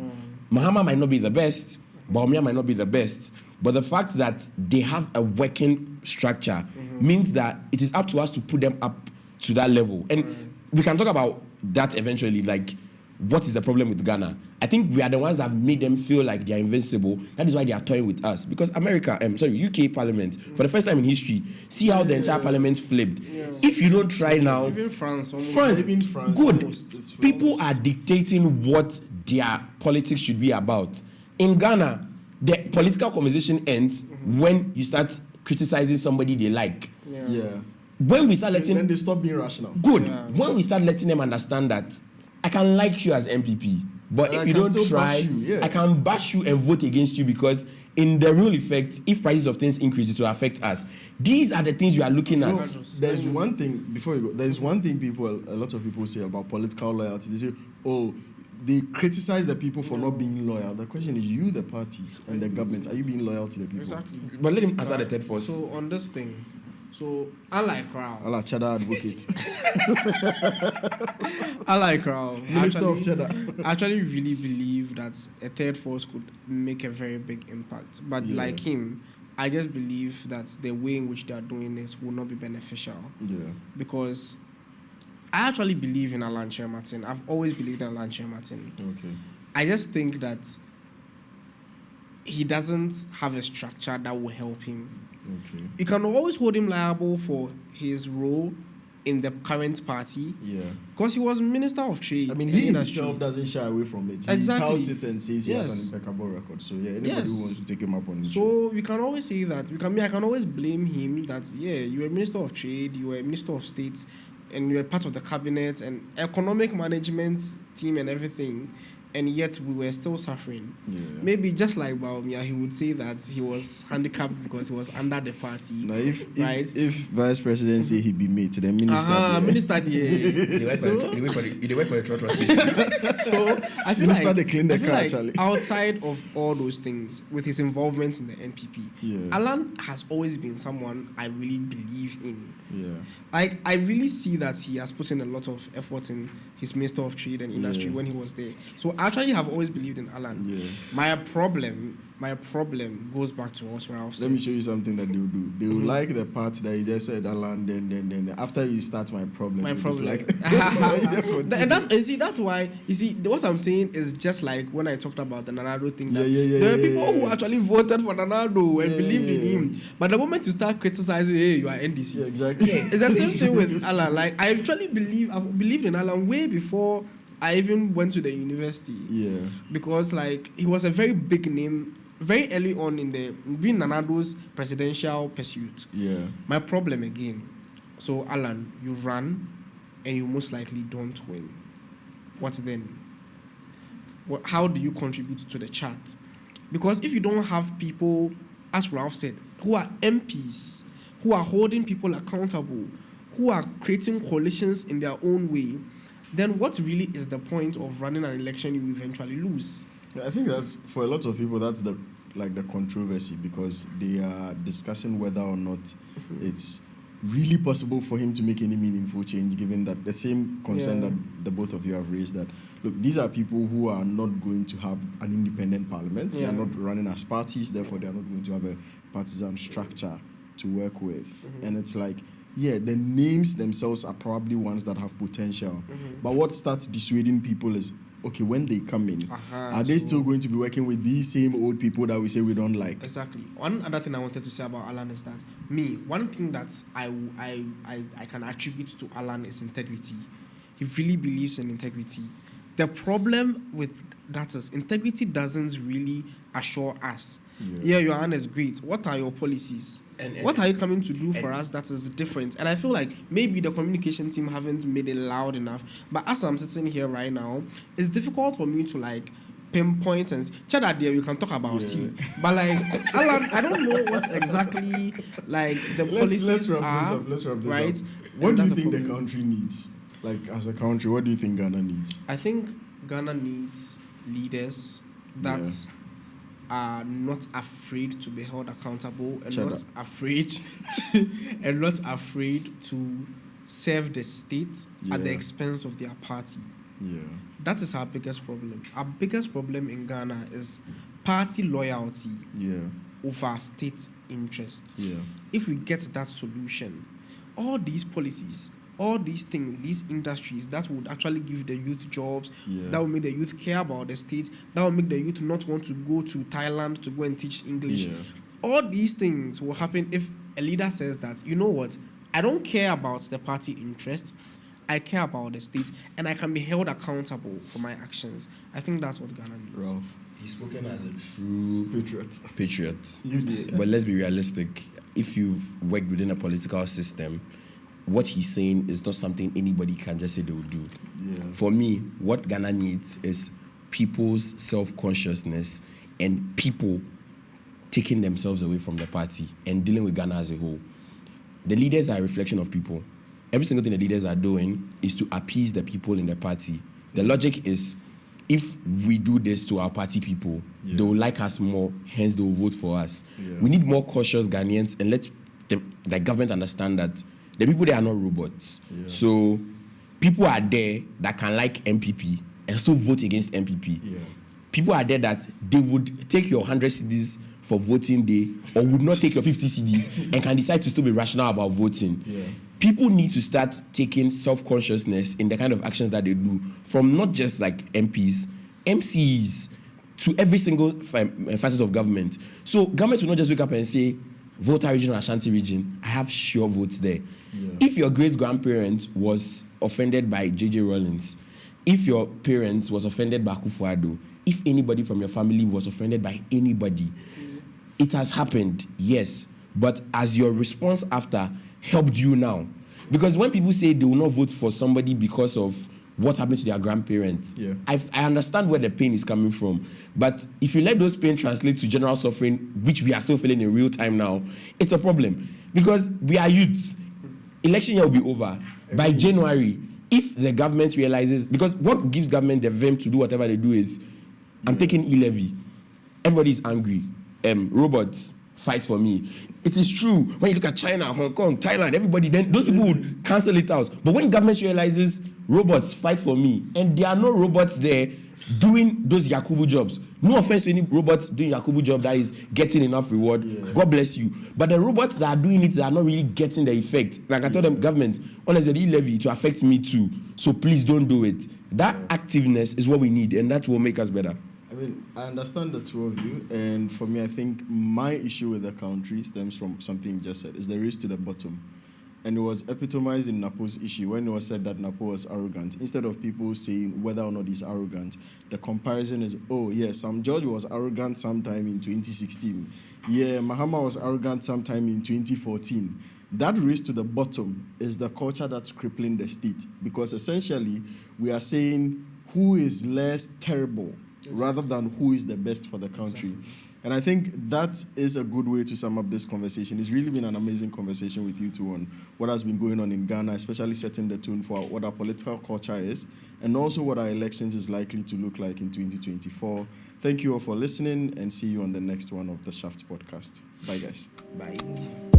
Mahama might not be the best, Baumia might not be the best, but the fact that they have a working structure means that it is up to us to put them up to that level. And we can talk about that eventually, what is the problem with Ghana? I think we are the ones that have made them feel like they are invincible. That is why they are toying with us. Because UK Parliament, for the first time in history, see how the entire Parliament flipped. Yeah. If you don't try now, even France, good. People are dictating what their politics should be about. In Ghana, the political conversation ends when you start criticizing somebody they like. Yeah. When we start letting... Then they stop being rational. Good. Yeah. When we start letting them understand that I can like you as MPP, but if you don't try, I can bash you and vote against you, because in the real effect, if prices of things increase, it will affect us. These are the things we are looking at. There's one thing, before you go, there's one thing a lot of people say about political loyalty. They say, they criticize the people for not being loyal. The question is, you, the parties and the governments, are you being loyal to the people? Exactly. But let him answer the third first. So on this thing, I like Crown. I like Cheddar advocate. I like Crown. Minister of Cheddar. I actually really believe that a third force could make a very big impact. But like him, I just believe that the way in which they are doing this will not be beneficial. Yeah. Because I actually believe in Alan Shermartin. I've always believed in Alan Shermartin. Okay. I just think that he doesn't have a structure that will help him. Okay. You can always hold him liable for his role in the current party. Yeah. Because he was Minister of Trade. I mean, he himself doesn't shy away from it. He touts it and says he has an impeccable record. So, anybody who wants to take him up on it. So, we can always say that. I can always blame him that, you're a Minister of Trade, you're a Minister of State, and you're part of the cabinet and economic management team and everything. And yet we were still suffering. Yeah. Maybe just like Baumia, he would say that he was handicapped because he was under the party. Now, if vice president say he be made, then minister. They wait for the trotro station. So I feel minister they clean the car, like outside of all those things, with his involvement in the NPP, Alan has always been someone I really believe in. Yeah. Like, I really see that he has put in a lot of effort in his Minister of Trade and Industry when he was there. So I actually have always believed in Alan. Yeah. My problem goes back to what Ralph said. Let me show you something that they'll do. They will like the part that you just said, Alan, then after you start my problem. My problem. Like, and that's why, what I'm saying is just like when I talked about the Nanado thing. There are people who actually voted for Nanado and believed in him. But the moment you start criticizing, hey, you are NDC. Yeah, exactly. It's the same thing with Alan. Like, I've believed in Alan way before I even went to the university. Yeah. Because, like, he was a very big name very early on in being Nanado's presidential pursuit. Yeah. My problem again. So, Alan, you run and you most likely don't win. What then? How do you contribute to the chart? Because if you don't have people, as Ralph said, who are MPs, who are holding people accountable, who are creating coalitions in their own way, then what really is the point of running an election you eventually lose? I think that's, for a lot of people, that's the controversy, because they are discussing whether or not it's really possible for him to make any meaningful change, given that the same concern that the both of you have raised, that, look, these are people who are not going to have an independent parliament. They are not running as parties, therefore they are not going to have a partisan structure to work with. And it's like, the names themselves are probably ones that have potential. But what starts dissuading people is, okay, when they come in, are they still going to be working with these same old people that we say we don't like? Exactly. One other thing I wanted to say about Alan is that one thing that I can attribute to Alan is integrity. He really believes in integrity. The problem with that is integrity doesn't really assure us. Your Honor is great. What are your policies? What are you coming to do for us that is different? And I feel like maybe the communication team haven't made it loud enough. But as I'm sitting here right now, it's difficult for me to like pinpoint and Cheddar there we can talk about C. But like Alan, I don't know what exactly like the policies are. Let's wrap this right? up. What do you think the country needs? Like, as a country, what do you think Ghana needs? I think Ghana needs leaders that are not afraid to be held accountable and not afraid to serve the state at the expense of their party. Yeah. That is our biggest problem. Our biggest problem in Ghana is party loyalty over state interest. Yeah. If we get that solution, all these policies all these things, these industries that would actually give the youth jobs, that will make the youth care about the state, that will make the youth not want to go to Thailand to go and teach English. All these things will happen if a leader says that, you know what, I don't care about the party interest, I care about the state, and I can be held accountable for my actions. I think that's what Ghana needs. Ralph, he's spoken as a true patriot. You did. But let's be realistic. If you've worked within a political system, what he's saying is not something anybody can just say they will do. For me, what Ghana needs is people's self-consciousness and people taking themselves away from the party and dealing with Ghana as a whole. The leaders are a reflection of people. Every single thing the leaders are doing is to appease the people in the party. The logic is, if we do this to our party people, they will like us more, hence they will vote for us. We need more cautious Ghanaians, and let the government understand that the people there are not robots. So people are there that can like MPP and still vote against MPP. People are there that they would take your 100 cedis for voting day or would not take your 50 cedis and can decide to still be rational about voting. People need to start taking self-consciousness in the kind of actions that they do, from not just like MPs, MCs, to every single facet of government. So government will not just wake up and say, Volta region or Ashanti region, I have sure votes there. If your great-grandparent was offended by J.J. Rawlings, if your parents was offended by Okuadjo, if anybody from your family was offended by anybody, it has happened, yes. But as your response after helped you now, because when people say they will not vote for somebody because of what happened to their grandparents, I understand where the pain is coming from. But if you let those pain translate to general suffering, which we are still feeling in real time now, it's a problem. Because we are youths. Election year will be over. By January, if the government realizes, because what gives government the vim to do whatever they do is, I'm taking E-Levy. Everybody is angry. Robots fight for me. It is true. When you look at China, Hong Kong, Thailand, everybody, then those people would cancel it out. But when government realizes robots fight for me, and there are no robots there doing those Yakubu jobs. No offense to any robots doing Yakubu job that is getting enough reward. God bless you. But the robots that are doing it, they are not really getting the effect. Like I told them, government, honestly, the E-Levy to affect me too. So please don't do it. That activeness is what we need, and that will make us better. I mean, I understand the two of you, and for me, I think my issue with the country stems from something you just said, is the race to the bottom. And it was epitomized in Napo's issue when it was said that Napo was arrogant. Instead of people saying whether or not he's arrogant, the comparison is, oh, yes, Sam George was arrogant sometime in 2016. Yeah, Mahama was arrogant sometime in 2014. That race to the bottom is the culture that's crippling the state, because essentially we are saying who is less terrible rather than who is the best for the country. And I think that is a good way to sum up this conversation. It's really been an amazing conversation with you two on what has been going on in Ghana, especially setting the tone for what our political culture is, and also what our elections is likely to look like in 2024. Thank you all for listening, and see you on the next one of the Shaft podcast. Bye, guys. Bye.